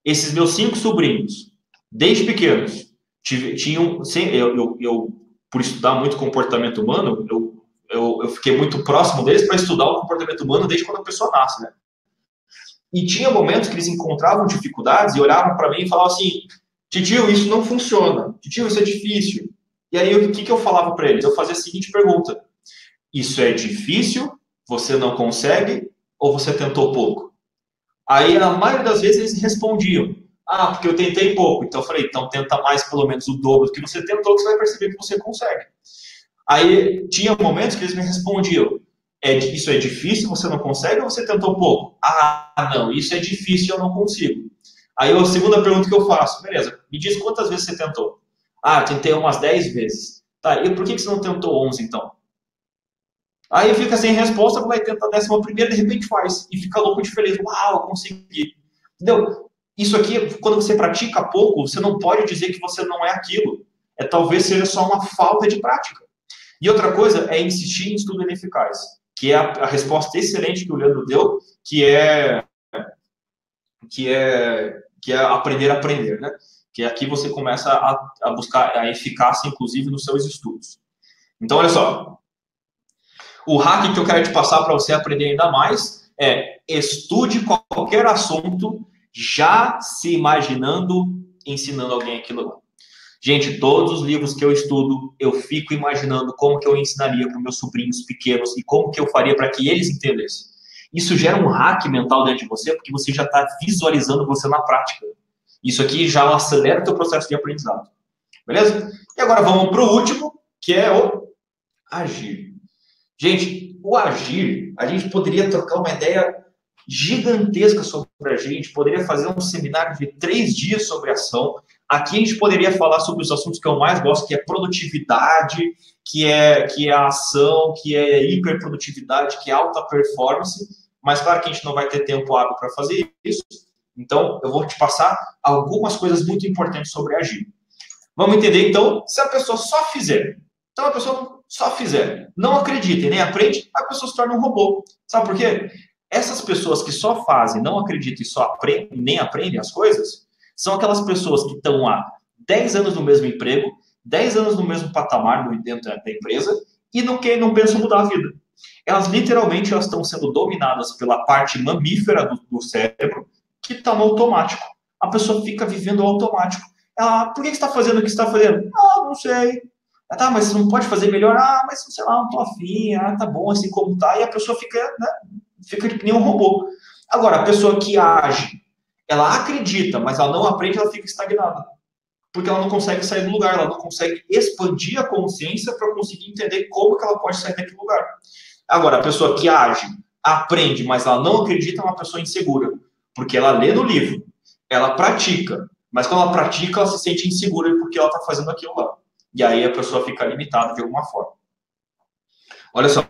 Esses meus 5 sobrinhos, desde pequenos, tinham... por estudar muito comportamento humano, eu fiquei muito próximo deles para estudar o comportamento humano desde quando a pessoa nasce, né? E tinha momentos que eles encontravam dificuldades e olhavam para mim e falavam assim, titio, isso não funciona, titio, isso é difícil. E aí, o que eu falava para eles? Eu fazia a seguinte pergunta, isso é difícil, você não consegue, ou você tentou pouco? Aí, a maioria das vezes, eles respondiam, porque eu tentei pouco. Então, eu falei, então tenta mais, pelo menos o dobro do que você tentou, que você vai perceber que você consegue. Aí, tinha momentos que eles me respondiam, isso é difícil, você não consegue, ou você tentou pouco? Não, isso é difícil, eu não consigo. Aí, a segunda pergunta que eu faço, beleza, me diz quantas vezes você tentou? Tentei umas 10 vezes. Tá, e por que você não tentou 11, então? Aí fica sem resposta, vai tentar a 11ª, de repente faz. E fica louco de feliz. Uau, eu consegui. Entendeu? Isso aqui, quando você pratica pouco, você não pode dizer que você não é aquilo. Talvez seja só uma falta de prática. E outra coisa é insistir em estudo ineficaz, que é a resposta excelente que o Leandro deu, que é que é aprender a aprender, né? Que aqui você começa a buscar a eficácia, inclusive, nos seus estudos. Então, olha só. O hack que eu quero te passar para você aprender ainda mais é estude qualquer assunto já se imaginando ensinando alguém aquilo lá. Gente, todos os livros que eu estudo, eu fico imaginando como que eu ensinaria para os meus sobrinhos pequenos e como que eu faria para que eles entendessem. Isso gera um hack mental dentro de você, porque você já está visualizando você na prática. Isso aqui já acelera o teu processo de aprendizado. Beleza? E agora vamos para o último, que é o agir. Gente, o agir, a gente poderia trocar uma ideia gigantesca sobre a gente, poderia fazer um seminário de 3 dias sobre ação. Aqui a gente poderia falar sobre os assuntos que eu mais gosto, que é produtividade, que é a ação, que é hiperprodutividade, que é alta performance, mas claro que a gente não vai ter tempo hábil para fazer isso. Então, eu vou te passar algumas coisas muito importantes sobre agir. Vamos entender, então, se a pessoa só fizer. Então, a pessoa só fizer, não acredita e nem aprende, a pessoa se torna um robô. Sabe por quê? Essas pessoas que só fazem, não acreditam e só aprendem, nem aprendem as coisas, são aquelas pessoas que estão há 10 anos no mesmo emprego, 10 anos no mesmo patamar dentro da empresa e não pensam mudar a vida. Elas literalmente estão sendo dominadas pela parte mamífera do cérebro que está no automático. A pessoa fica vivendo automático. Ela, por que você está fazendo o que você está fazendo? Ah, não sei. Ah, tá, mas você não pode fazer melhor? Ah, mas sei lá, não tô afim. Ah, tá bom, assim como tá. E a pessoa fica, né, fica que nem um robô. Agora, a pessoa que age, ela acredita, mas ela não aprende, ela fica estagnada. Porque ela não consegue sair do lugar, ela não consegue expandir a consciência para conseguir entender como que ela pode sair daquele lugar. Agora, a pessoa que age, aprende, mas ela não acredita, é uma pessoa insegura. Porque ela lê no livro, ela pratica, mas quando ela pratica, ela se sente insegura porque ela está fazendo aquilo lá. E aí a pessoa fica limitada de alguma forma. Olha só.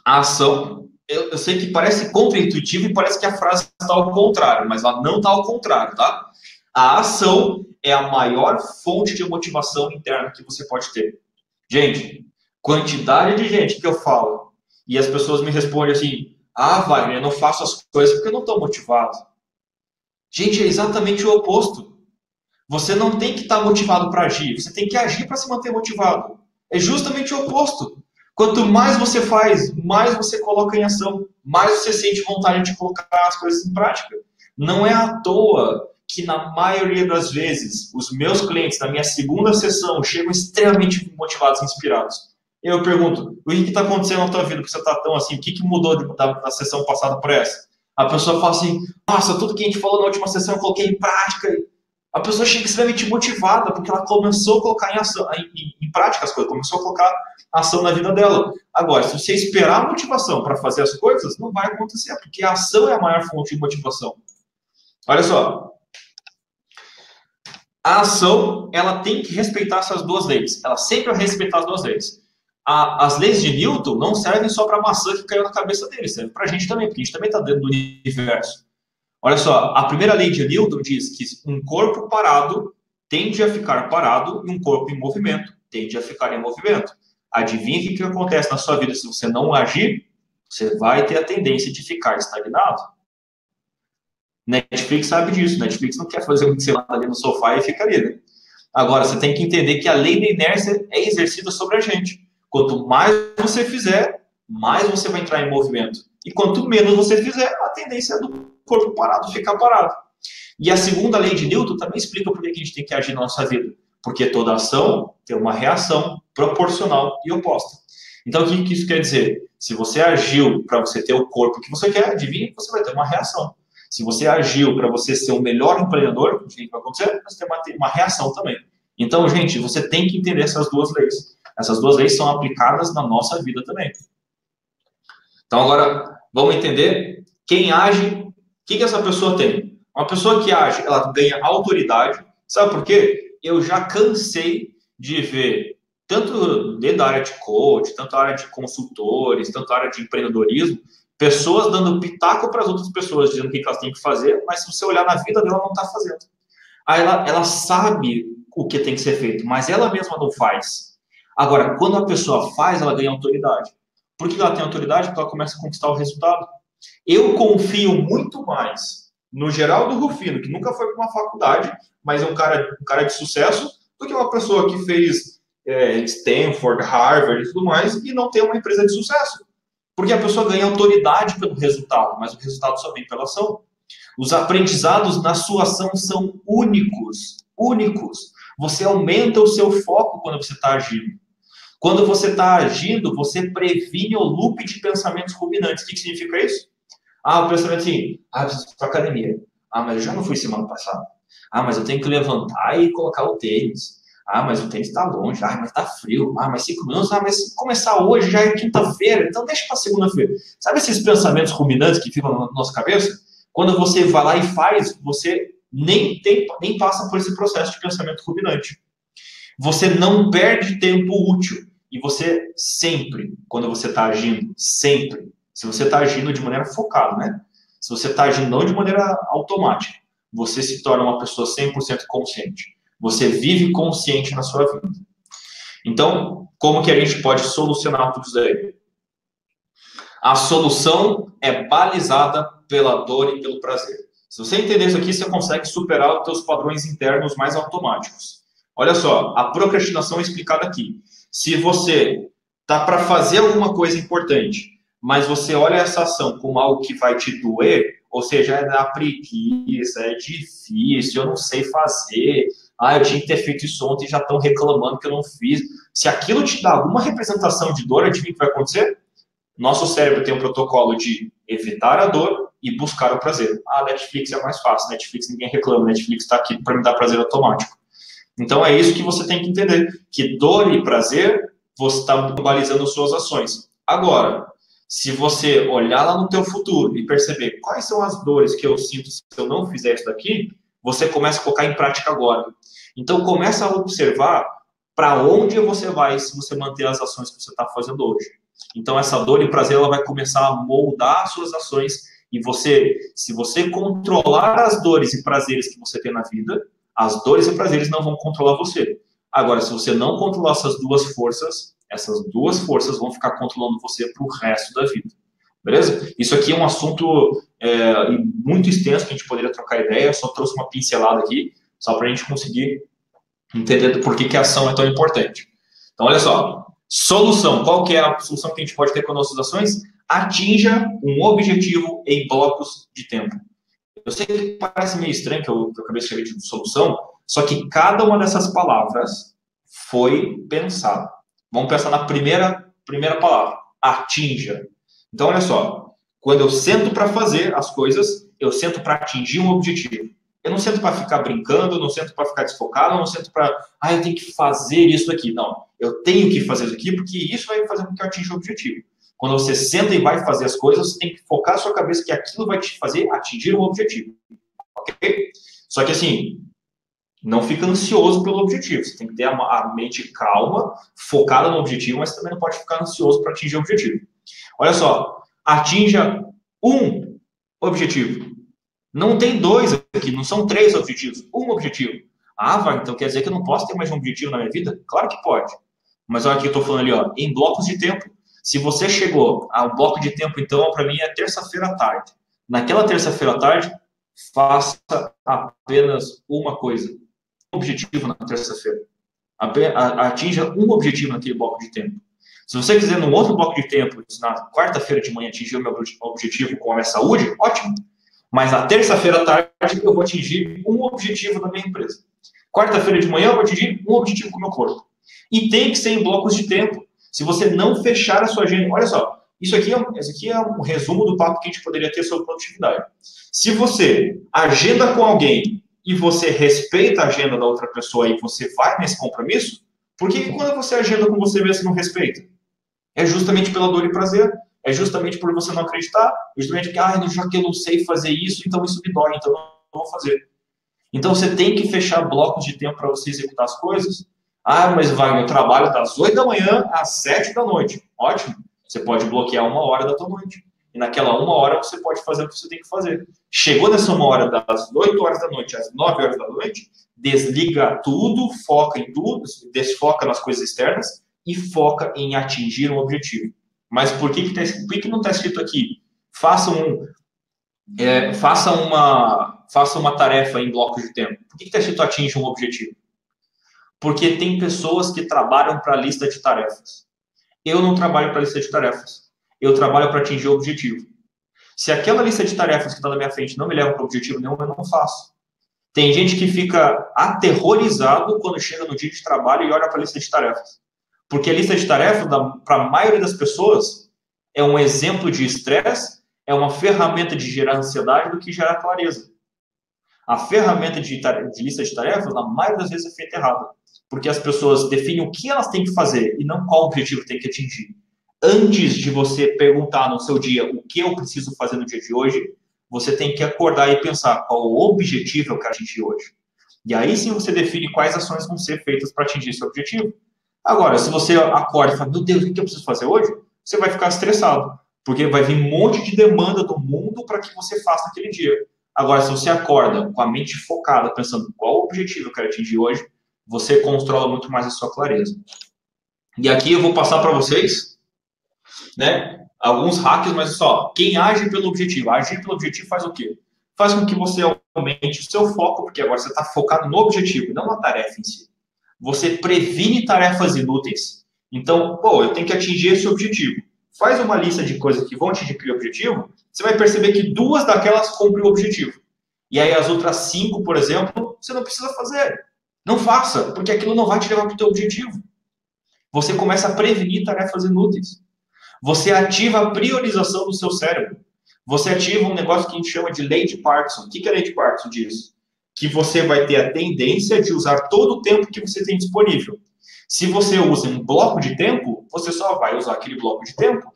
A ação, eu sei que parece contra-intuitivo e parece que a frase está ao contrário, mas ela não está ao contrário, tá? A ação é a maior fonte de motivação interna que você pode ter. Gente, quantidade de gente que eu falo e as pessoas me respondem assim: ah, Wagner, eu não faço as coisas porque eu não estou motivado. Gente, é exatamente o oposto. Você não tem que estar motivado para agir, você tem que agir para se manter motivado. É justamente o oposto. Quanto mais você faz, mais você coloca em ação, mais você sente vontade de colocar as coisas em prática. Não é à toa que, na maioria das vezes, os meus clientes, na minha segunda sessão, chegam extremamente motivados e inspirados. Eu pergunto: o que está acontecendo na tua vida que você está tão assim? O que mudou da sessão passada para essa? A pessoa fala assim: nossa, tudo que a gente falou na última sessão eu coloquei em prática. A pessoa chega extremamente motivada porque ela começou a colocar em prática as coisas, começou a colocar ação na vida dela. Agora, se você esperar a motivação para fazer as coisas, não vai acontecer, porque a ação é a maior fonte de motivação. Olha só. A ação, ela tem que respeitar essas duas leis. Ela sempre vai respeitar as duas leis. As leis de Newton não servem só para a maçã que caiu na cabeça dele, serve para a gente também, porque a gente também está dentro do universo. Olha só, a primeira lei de Newton diz que um corpo parado tende a ficar parado e um corpo em movimento tende a ficar em movimento. Adivinha o que acontece na sua vida se você não agir? Você vai ter a tendência de ficar estagnado. Netflix sabe disso. Netflix não quer fazer um que você manda ali no sofá e fica ali, né? Agora, você tem que entender que a lei da inércia é exercida sobre a gente. Quanto mais você fizer, mais você vai entrar em movimento. E quanto menos você fizer, a tendência é do corpo parado ficar parado. E a segunda lei de Newton também explica por que a gente tem que agir na nossa vida. Porque toda ação tem uma reação proporcional e oposta. Então, o que isso quer dizer? Se você agiu para você ter o corpo que você quer, adivinha que você vai ter uma reação. Se você agiu para você ser o melhor empreendedor, o que vai acontecer? Você vai ter uma reação também. Então, gente, você tem que entender essas duas leis. Essas duas leis são aplicadas na nossa vida também. Então, agora, vamos entender quem age, o que essa pessoa tem. Uma pessoa que age, ela ganha autoridade. Sabe por quê? Eu já cansei de ver, tanto dentro da área de coach, tanto da área de consultores, tanto da área de empreendedorismo, pessoas dando pitaco para as outras pessoas, dizendo o que elas têm que fazer, mas se você olhar na vida dela, não está fazendo. Aí ela sabe o que tem que ser feito, mas ela mesma não faz. Agora, quando a pessoa faz, ela ganha autoridade. Por que ela tem autoridade? Porque ela começa a conquistar o resultado. Eu confio muito mais no Geraldo Rufino, que nunca foi para uma faculdade, mas é um cara de sucesso, do que uma pessoa que fez Stanford, Harvard e tudo mais, e não tem uma empresa de sucesso. Porque a pessoa ganha autoridade pelo resultado, mas o resultado só vem pela ação. Os aprendizados na sua ação são únicos. Únicos. Você aumenta o seu foco quando você está agindo. Quando você está agindo, você previne o loop de pensamentos ruminantes. O que significa isso? O pensamento assim, eu preciso ir para academia. Mas eu já não fui semana passada. Mas eu tenho que levantar e colocar o tênis. Mas o tênis está longe. Mas está frio. Mas 5 minutos. Mas se começar hoje, já é quinta-feira. Então deixa para segunda-feira. Sabe esses pensamentos ruminantes que ficam na nossa cabeça? Quando você vai lá e faz, você nem passa por esse processo de pensamento ruminante. Você não perde tempo útil. E você sempre, quando você está agindo, sempre, se você está agindo de maneira focada, né? Se você está agindo não de maneira automática, você se torna uma pessoa 100% consciente. Você vive consciente na sua vida. Então, como que a gente pode solucionar tudo isso aí? A solução é balizada pela dor e pelo prazer. Se você entender isso aqui, você consegue superar os seus padrões internos mais automáticos. Olha só, a procrastinação é explicada aqui. Se você tá para fazer alguma coisa importante, mas você olha essa ação como algo que vai te doer, ou seja, é da preguiça, é difícil, eu não sei fazer, eu tinha que ter feito isso ontem e já estão reclamando que eu não fiz. Se aquilo te dá alguma representação de dor, adivinha o que vai acontecer? Nosso cérebro tem um protocolo de evitar a dor e buscar o prazer. Netflix é mais fácil, Netflix ninguém reclama, Netflix está aqui para me dar prazer automático. Então é isso que você tem que entender, que dor e prazer, você está globalizando suas ações. Agora, se você olhar lá no teu futuro e perceber quais são as dores que eu sinto se eu não fizer isso daqui, você começa a colocar em prática agora. Então começa a observar para onde você vai se você manter as ações que você está fazendo hoje. Então essa dor e prazer ela vai começar a moldar as suas ações e se você controlar as dores e prazeres que você tem na vida, as dores e prazeres não vão controlar você. Agora, se você não controlar essas duas forças vão ficar controlando você para o resto da vida. Beleza? Isso aqui é um assunto muito extenso que a gente poderia trocar ideia. Eu só trouxe uma pincelada aqui, só para a gente conseguir entender por que a ação é tão importante. Então, olha só. Solução. Qual que é a solução que a gente pode ter com nossas ações? Atinja um objetivo em blocos de tempo. Eu sei que parece meio estranho que eu acabei de escrever de solução, só que cada uma dessas palavras foi pensada. Vamos pensar na primeira palavra, atinja. Então, olha só, quando eu sento para fazer as coisas, eu sento para atingir um objetivo. Eu não sento para ficar brincando, eu não sento para ficar desfocado, eu não sento para, eu tenho que fazer isso aqui. Não, eu tenho que fazer isso aqui porque isso vai fazer com que eu atinja o objetivo. Quando você senta e vai fazer as coisas, você tem que focar a sua cabeça que aquilo vai te fazer atingir um objetivo. Ok? Só que assim, não fica ansioso pelo objetivo. Você tem que ter a mente calma, focada no objetivo, mas também não pode ficar ansioso para atingir o objetivo. Olha só, atinja um objetivo. Não tem 2 aqui, não são 3 objetivos. Um objetivo. Vai, então quer dizer que eu não posso ter mais um objetivo na minha vida? Claro que pode. Mas olha aqui, eu estou falando ali, em blocos de tempo. Se você chegou ao bloco de tempo, então, para mim é terça-feira à tarde. Naquela terça-feira à tarde, faça apenas uma coisa. Um objetivo na terça-feira. Atinja um objetivo naquele bloco de tempo. Se você quiser, num outro bloco de tempo, na quarta-feira de manhã, atingir o meu objetivo com a minha saúde, ótimo. Mas na terça-feira à tarde, eu vou atingir um objetivo da minha empresa. Quarta-feira de manhã, eu vou atingir um objetivo com o meu corpo. E tem que ser em blocos de tempo. Se você não fechar a sua agenda... Olha só, isso aqui é um resumo do papo que a gente poderia ter sobre produtividade. Se você agenda com alguém e você respeita a agenda da outra pessoa e você vai nesse compromisso, por que quando você agenda com você mesmo você não respeita? É justamente pela dor e prazer. É justamente por você não acreditar. Justamente porque, já que eu não sei fazer isso, então isso me dói, então eu não vou fazer. Então você tem que fechar blocos de tempo para você executar as coisas. Mas Wagner, eu trabalho das 8 da manhã às 7 da noite. Ótimo. Você pode bloquear 1 hora da tua noite. E naquela 1 hora você pode fazer o que você tem que fazer. Chegou nessa 1 hora das 8 horas da noite às 9 horas da noite, desliga tudo, foca em tudo, desfoca nas coisas externas e foca em atingir um objetivo. Mas por que não está escrito aqui? faça uma tarefa em blocos de tempo. Por que está escrito atinge um objetivo? Porque tem pessoas que trabalham para a lista de tarefas. Eu não trabalho para a lista de tarefas. Eu trabalho para atingir o objetivo. Se aquela lista de tarefas que está na minha frente não me leva para o objetivo nenhum, eu não faço. Tem gente que fica aterrorizado quando chega no dia de trabalho e olha para a lista de tarefas. Porque a lista de tarefas, para a maioria das pessoas, é um exemplo de estresse, é uma ferramenta de gerar ansiedade do que gerar clareza. A ferramenta de lista de tarefas, na maioria das vezes, é feita errada. Porque as pessoas definem o que elas têm que fazer e não qual objetivo tem que atingir. Antes de você perguntar no seu dia o que eu preciso fazer no dia de hoje, você tem que acordar e pensar qual o objetivo eu quero atingir hoje. E aí sim você define quais ações vão ser feitas para atingir esse objetivo. Agora, se você acorda e fala, meu Deus, o que eu preciso fazer hoje? Você vai ficar estressado, porque vai vir um monte de demanda do mundo para que você faça naquele dia. Agora, se você acorda com a mente focada, pensando qual objetivo eu quero atingir hoje, você controla muito mais a sua clareza. E aqui eu vou passar para vocês, né, alguns hacks, mas só, quem age pelo objetivo? Agir pelo objetivo faz o quê? Faz com que você aumente o seu foco, porque agora você está focado no objetivo, não na tarefa em si. Você previne tarefas inúteis. Então, eu tenho que atingir esse objetivo. Faz uma lista de coisas que vão atingir aquele objetivo, você vai perceber que 2 daquelas cumprem o objetivo. E aí as outras 5, por exemplo, você não precisa fazer. Não faça, porque aquilo não vai te levar para o teu objetivo. Você começa a prevenir tarefas inúteis. Você ativa a priorização do seu cérebro. Você ativa um negócio que a gente chama de lei de Parkinson. O que a lei de Parkinson diz? Que você vai ter a tendência de usar todo o tempo que você tem disponível. Se você usa um bloco de tempo, você só vai usar aquele bloco de tempo.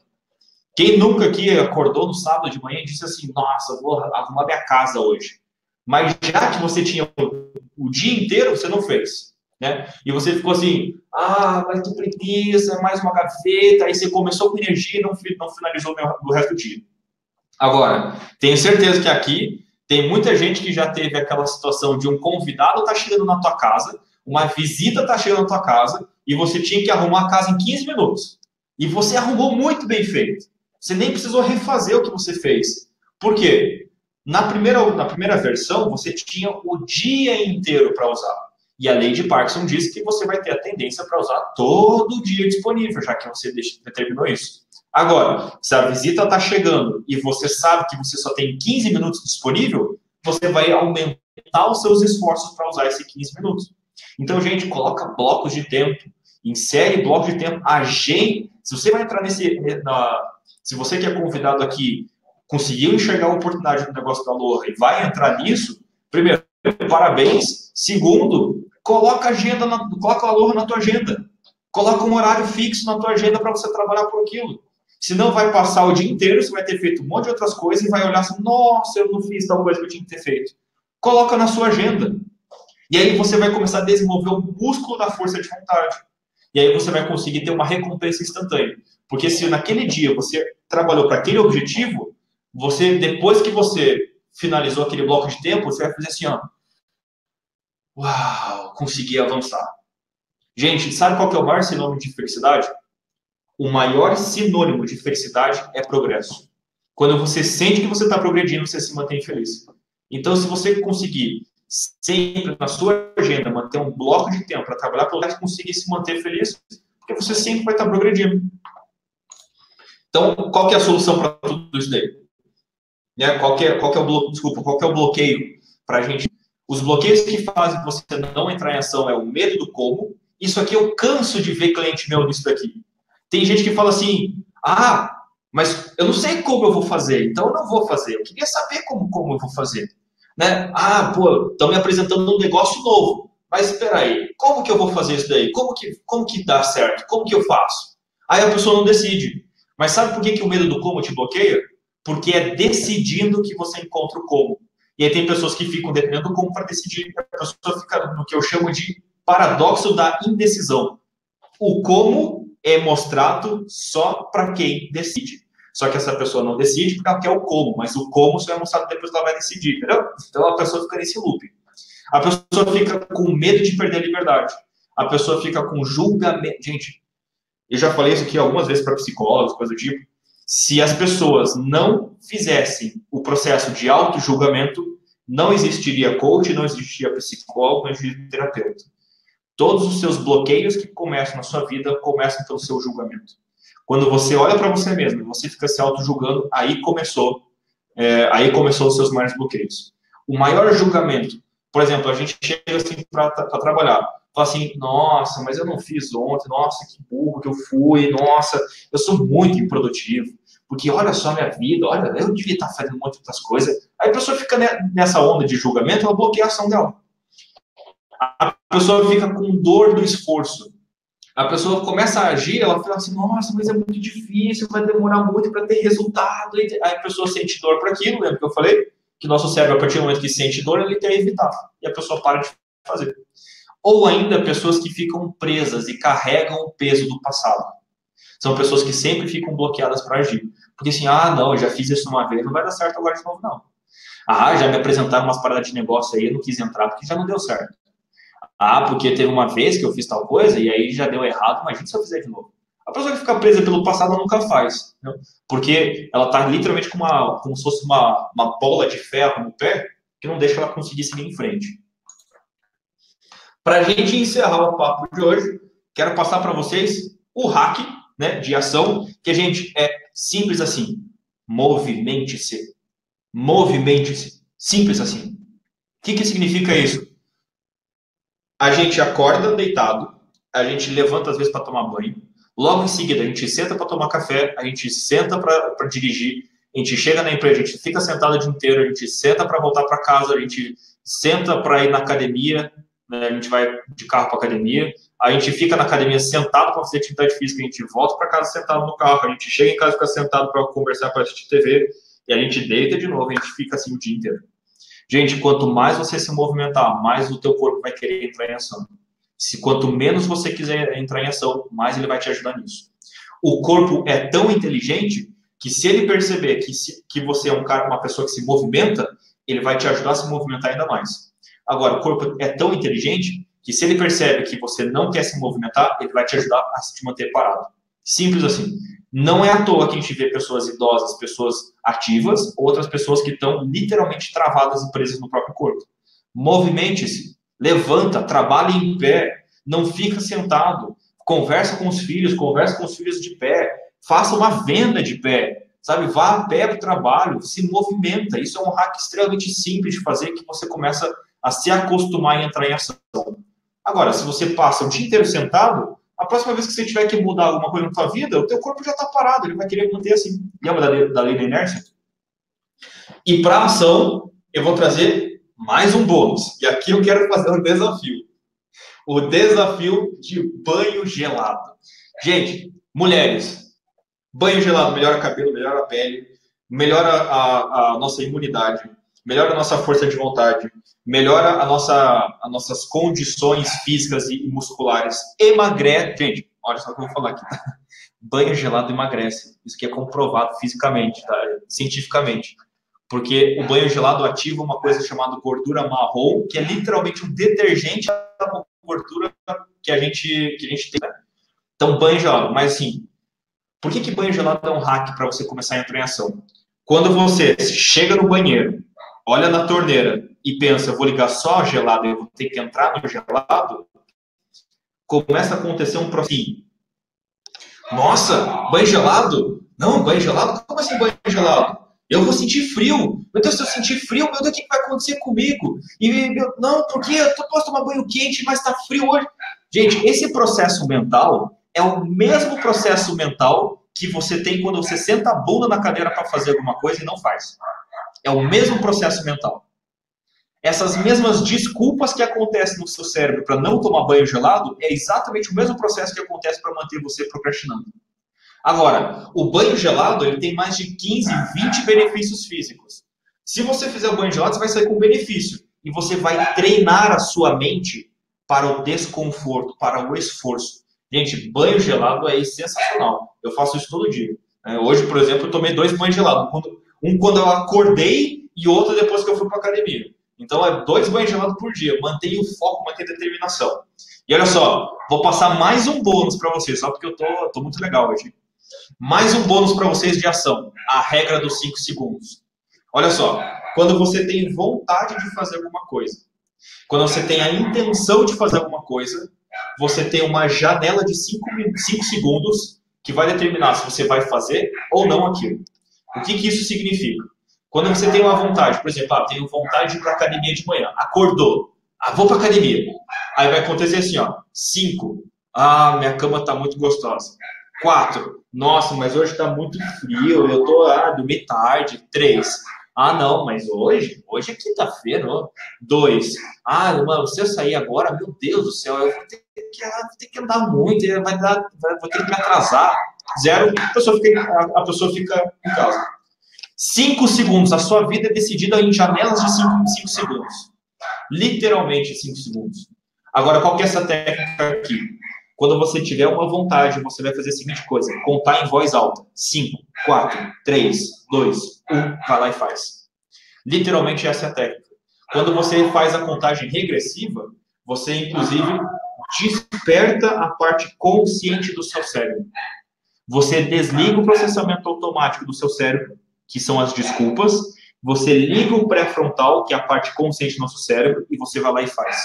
Quem nunca aqui acordou no sábado de manhã e disse assim, nossa, vou arrumar minha casa hoje. Mas já que você tinha o dia inteiro, você não fez. Né? E você ficou assim, mas que preguiça, mais uma gaveta. Aí você começou com energia e não finalizou o resto do dia. Agora, tenho certeza que aqui tem muita gente que já teve aquela situação de um convidado estar chegando na tua casa, uma visita está chegando na tua casa e você tinha que arrumar a casa em 15 minutos. E você arrumou muito bem feito. Você nem precisou refazer o que você fez. Por quê? Na primeira versão, você tinha o dia inteiro para usar. E a lei de Parkinson diz que você vai ter a tendência para usar todo o dia disponível, já que você determinou isso. Agora, se a visita está chegando e você sabe que você só tem 15 minutos disponível, você vai aumentar os seus esforços para usar esses 15 minutos. Então, gente, coloca blocos de tempo, insere blocos de tempo, agende. Se você vai entrar se você que é convidado aqui conseguiu enxergar a oportunidade do negócio da Aloha e vai entrar nisso, primeiro, parabéns. Segundo, coloca a Aloha na tua agenda. Coloca um horário fixo na tua agenda para você trabalhar por aquilo. Senão vai passar o dia inteiro, você vai ter feito um monte de outras coisas e vai olhar assim, nossa, eu não fiz tal coisa que eu tinha que ter feito. Coloca na sua agenda. E aí você vai começar a desenvolver o músculo da força de vontade. E aí você vai conseguir ter uma recompensa instantânea. Porque se naquele dia você trabalhou para aquele objetivo, depois que você finalizou aquele bloco de tempo, você vai fazer assim, uau, consegui avançar. Gente, sabe qual que é o maior sinônimo de felicidade? O maior sinônimo de felicidade é progresso. Quando você sente que você está progredindo, você se mantém feliz. Então, se você conseguir sempre na sua agenda manter um bloco de tempo para trabalhar, para você conseguir se manter feliz, porque você sempre vai estar progredindo. Então, qual que é a solução para tudo isso daí? Qual que é o bloqueio para a gente? Os bloqueios que fazem você não entrar em ação é o medo do como. Isso aqui eu canso de ver cliente meu nisso daqui. Tem gente que fala assim, mas eu não sei como eu vou fazer, então eu não vou fazer. Eu queria saber como eu vou fazer. Né? Estão me apresentando um negócio novo. Mas espera aí, como que eu vou fazer isso daí? Como que dá certo? Como que eu faço? Aí a pessoa não decide. Mas sabe por que o medo do como te bloqueia? Porque é decidindo que você encontra o como. E aí tem pessoas que ficam dependendo do como para decidir. A pessoa fica no que eu chamo de paradoxo da indecisão. O como é mostrado só para quem decide. Só que essa pessoa não decide porque ela quer o como, mas o como só é mostrado depois que ela vai decidir, entendeu? Então a pessoa fica nesse loop. A pessoa fica com medo de perder a liberdade. A pessoa fica com julgamento. Gente, eu já falei isso aqui algumas vezes para psicólogos, coisa do tipo. Se as pessoas não fizessem o processo de auto-julgamento, não existiria coach, não existiria psicólogo, não existiria terapeuta. Todos os seus bloqueios que começam na sua vida começam pelo seu julgamento. Quando você olha para você mesmo e você fica se auto-julgando, aí começou os seus maiores bloqueios. O maior julgamento, por exemplo, a gente chega assim para trabalhar, fala assim, nossa, mas eu não fiz ontem, nossa, que burro que eu fui, nossa, eu sou muito improdutivo, porque olha só a minha vida, olha, eu devia estar fazendo muitas outras coisas. Aí a pessoa fica nessa onda de julgamento, ela bloqueia a ação dela. A pessoa fica com dor do esforço. A pessoa começa a agir, ela fala assim, nossa, mas é muito difícil, vai demorar muito para ter resultado. Aí a pessoa sente dor para aquilo, lembra que eu falei? Que nosso cérebro, a partir do momento que sente dor, ele quer evitar. E a pessoa para de fazer. Ou ainda, pessoas que ficam presas e carregam o peso do passado. São pessoas que sempre ficam bloqueadas para agir. Porque assim, não, eu já fiz isso uma vez, não vai dar certo agora de novo, não. Já me apresentaram umas paradas de negócio aí, eu não quis entrar porque já não deu certo. Porque teve uma vez que eu fiz tal coisa e aí já deu errado, imagina se eu fizer de novo. A pessoa que fica presa pelo passado, ela nunca faz. Né? Porque ela está literalmente como se fosse uma bola de ferro no pé que não deixa ela conseguir seguir em frente. Para a gente encerrar o papo de hoje, quero passar para vocês o hack, né, de ação, que a gente é simples assim. Movimente-se. Movimente-se. Simples assim. O que significa isso? A gente acorda deitado, a gente levanta às vezes para tomar banho, logo em seguida a gente senta para tomar café, a gente senta para dirigir, a gente chega na empresa, a gente fica sentado o dia inteiro, a gente senta para voltar para casa, a gente senta para ir na academia, né, a gente vai de carro para academia, a gente fica na academia sentado para fazer atividade física, a gente volta para casa sentado no carro, a gente chega em casa e fica sentado para conversar, para assistir TV, e a gente deita de novo, a gente fica assim o dia inteiro. Gente, quanto mais você se movimentar, mais o teu corpo vai querer entrar em ação. Quanto menos você quiser entrar em ação, mais ele vai te ajudar nisso. O corpo é tão inteligente que se ele perceber que você é uma pessoa que se movimenta, ele vai te ajudar a se movimentar ainda mais. Agora, o corpo é tão inteligente que se ele percebe que você não quer se movimentar, ele vai te ajudar a te manter parado. Simples assim. Não é à toa que a gente vê pessoas idosas, pessoas ativas, outras pessoas que estão literalmente travadas e presas no próprio corpo. Movimente-se, levanta, trabalhe em pé, não fica sentado, conversa com os filhos de pé, faça uma venda de pé, sabe? Vá a pé para o trabalho, se movimenta. Isso é um hack extremamente simples de fazer que você começa a se acostumar e entrar em ação. Agora, se você passa o dia inteiro sentado, a próxima vez que você tiver que mudar alguma coisa na sua vida, o teu corpo já está parado, ele vai querer manter assim. Lembra da lei da inércia? E para a ação, eu vou trazer mais um bônus. E aqui eu quero fazer um desafio. O desafio de banho gelado. Gente, mulheres, banho gelado melhora o cabelo, melhora a pele, melhora a nossa imunidade, melhora a nossa força de vontade, melhora as nossas condições físicas e musculares, emagrece. Gente, olha só o que eu vou falar aqui, tá? Banho gelado emagrece. Isso aqui é comprovado fisicamente, tá? Cientificamente. Porque o banho gelado ativa uma coisa chamada gordura marrom, que é literalmente um detergente da gordura que a gente tem. Né? Então, banho gelado. Mas, assim, por que banho gelado é um hack para você começar a entrar em ação? Quando você chega no banheiro, olha na torneira e pensa, eu vou ligar só a gelada, eu vou ter que entrar no gelado, começa a acontecer um processo. Nossa, banho gelado? Não, banho gelado? Como assim banho gelado? Eu vou sentir frio. Meu Deus, se eu sentir frio, meu Deus, o que vai acontecer comigo? Não, porque eu posso tomar banho quente, mas está frio hoje. Gente, esse processo mental é o mesmo processo mental que você tem quando você senta a bunda na cadeira para fazer alguma coisa e não faz. É o mesmo processo mental. Essas mesmas desculpas que acontecem no seu cérebro para não tomar banho gelado é exatamente o mesmo processo que acontece para manter você procrastinando. Agora, o banho gelado ele tem mais de 15, 20 benefícios físicos. Se você fizer o banho gelado, você vai sair com benefício. E você vai treinar a sua mente para o desconforto, para o esforço. Gente, banho gelado é sensacional. Eu faço isso todo dia. Hoje, por exemplo, eu tomei 2 banhos gelados. Um quando eu acordei e outro depois que eu fui para a academia. Então, é 2 banhos gelados por dia. Mantenha o foco, mantenha a determinação. E olha só, vou passar mais um bônus para você, só porque eu tô muito legal hoje. Mais um bônus para vocês de ação, a regra dos 5 segundos. Olha só, quando você tem vontade de fazer alguma coisa, quando você tem a intenção de fazer alguma coisa, você tem uma janela de 5 segundos que vai determinar se você vai fazer ou não aquilo. O que isso significa? Quando você tem uma vontade, por exemplo, tenho vontade de ir para a academia de manhã, acordou, vou para a academia. Aí vai acontecer assim, 5, minha cama está muito gostosa. 4, nossa, mas hoje está muito frio, eu tô dormi tarde. 3, não, mas hoje é quinta-feira. 2, mano, se eu sair agora, meu Deus do céu, eu vou ter que andar muito, vou ter que me atrasar. 0, a pessoa fica em casa. 5 segundos, a sua vida é decidida em janelas de 5 segundos. Literalmente 5 segundos. Agora, qual que é essa técnica aqui? Quando você tiver uma vontade, você vai fazer a seguinte coisa: contar em voz alta. 5, 4, 3, 2, 1, vai lá e faz. Literalmente essa é a técnica. Quando você faz a contagem regressiva, você, inclusive, desperta a parte consciente do seu cérebro. Você desliga o processamento automático do seu cérebro, que são as desculpas. Você liga o pré-frontal, que é a parte consciente do nosso cérebro, e você vai lá e faz.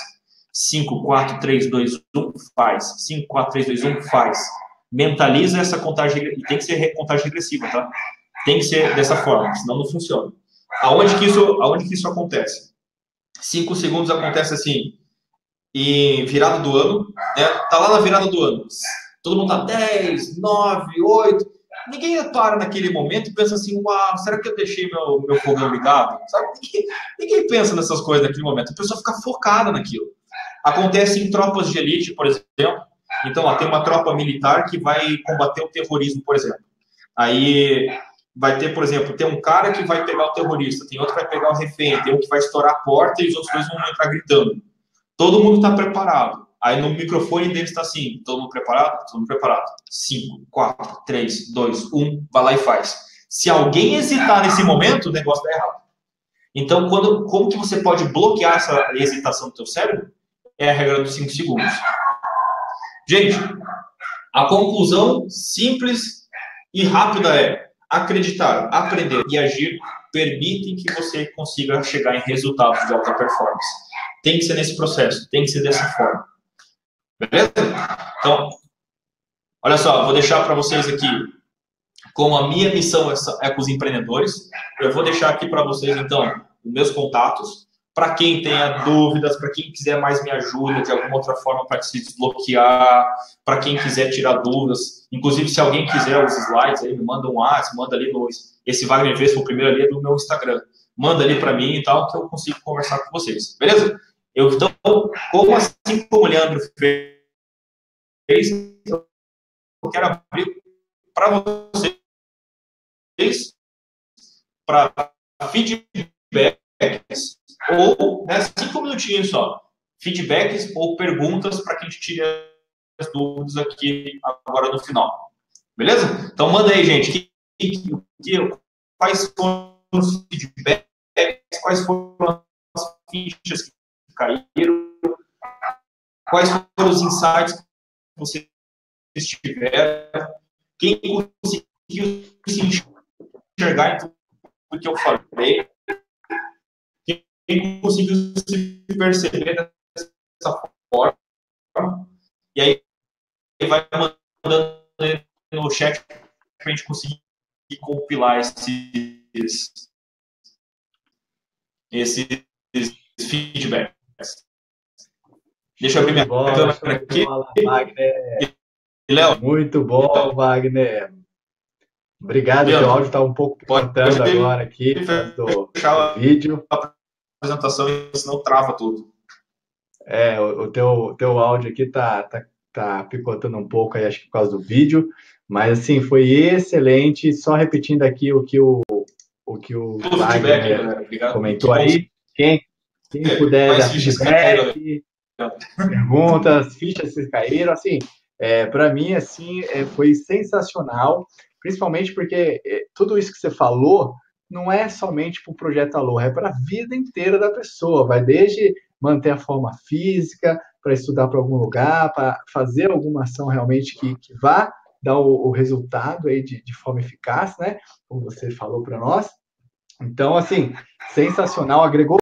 5, 4, 3, 2, 1, faz. 5, 4, 3, 2, 1, faz. Mentaliza essa contagem, e tem que ser contagem regressiva, tá? Tem que ser dessa forma, senão não funciona. Aonde que isso acontece? 5 segundos acontece assim, em virada do ano, né? Tá lá na virada do ano. Todo mundo tá 10, 9, 8. Ninguém para naquele momento e pensa assim, uau, será que eu deixei meu fogão ligado? Sabe? Ninguém pensa nessas coisas naquele momento. A pessoa fica focada naquilo. Acontece em tropas de elite, por exemplo. Então, tem uma tropa militar que vai combater o terrorismo, por exemplo. Aí vai ter, por exemplo, tem um cara que vai pegar o terrorista, tem outro que vai pegar o refém, tem um que vai estourar a porta e os outros dois vão entrar gritando. Todo mundo está preparado. Aí no microfone deles está assim, todo mundo preparado? Todo mundo preparado. 5, 4, 3, 2, 1, vai lá e faz. Se alguém hesitar nesse momento, o negócio está errado. Então, como que você pode bloquear essa hesitação do teu cérebro? É a regra dos 5 segundos. Gente, a conclusão simples e rápida é: acreditar, aprender e agir permitem que você consiga chegar em resultados de alta performance. Tem que ser nesse processo, tem que ser dessa forma. Beleza? Então, olha só, vou deixar para vocês aqui, como a minha missão é com os empreendedores, eu vou deixar aqui para vocês, então, os meus contatos, para quem tenha dúvidas, para quem quiser mais me ajuda de alguma outra forma para se desbloquear, para quem quiser tirar dúvidas, inclusive se alguém quiser os slides aí, me manda um WhatsApp, manda ali esse Wagner Vespa, o primeiro ali é do meu Instagram, manda ali para mim e tal, que eu consigo conversar com vocês, beleza? Então, como o Leandro fez, eu quero abrir para vocês, para feedbacks, ou 5 minutinhos só, feedbacks ou perguntas para que a gente tire as dúvidas aqui agora no final. Beleza? Então, manda aí, gente, quais foram os feedbacks, quais foram as fichas que caíram, quais foram os insights que vocês tiveram, quem conseguiu se enxergar em tudo que eu falei, quem conseguiu se perceber dessa forma, e aí vai mandando no chat para a gente conseguir compilar esses feedbacks. Deixa eu abrir minha câmera aqui. Wagner. Léo. Muito bom, Wagner. Obrigado, seu áudio está um pouco cortando agora aqui do vídeo. A apresentação, senão trava tudo. O teu áudio aqui tá picotando um pouco aí, acho que por causa do vídeo, mas assim, foi excelente. Só repetindo aqui o que o Wagner comentou aí. Quem puder dar feedback, perguntas, fichas que caíram, assim, para mim, assim, foi sensacional, principalmente porque tudo isso que você falou não é somente para o Projeto Aloha, é para a vida inteira da pessoa, vai desde manter a forma física, para estudar para algum lugar, para fazer alguma ação realmente que vá dá o resultado aí de forma eficaz, né? Como você falou para nós. Então, assim, sensacional, agregou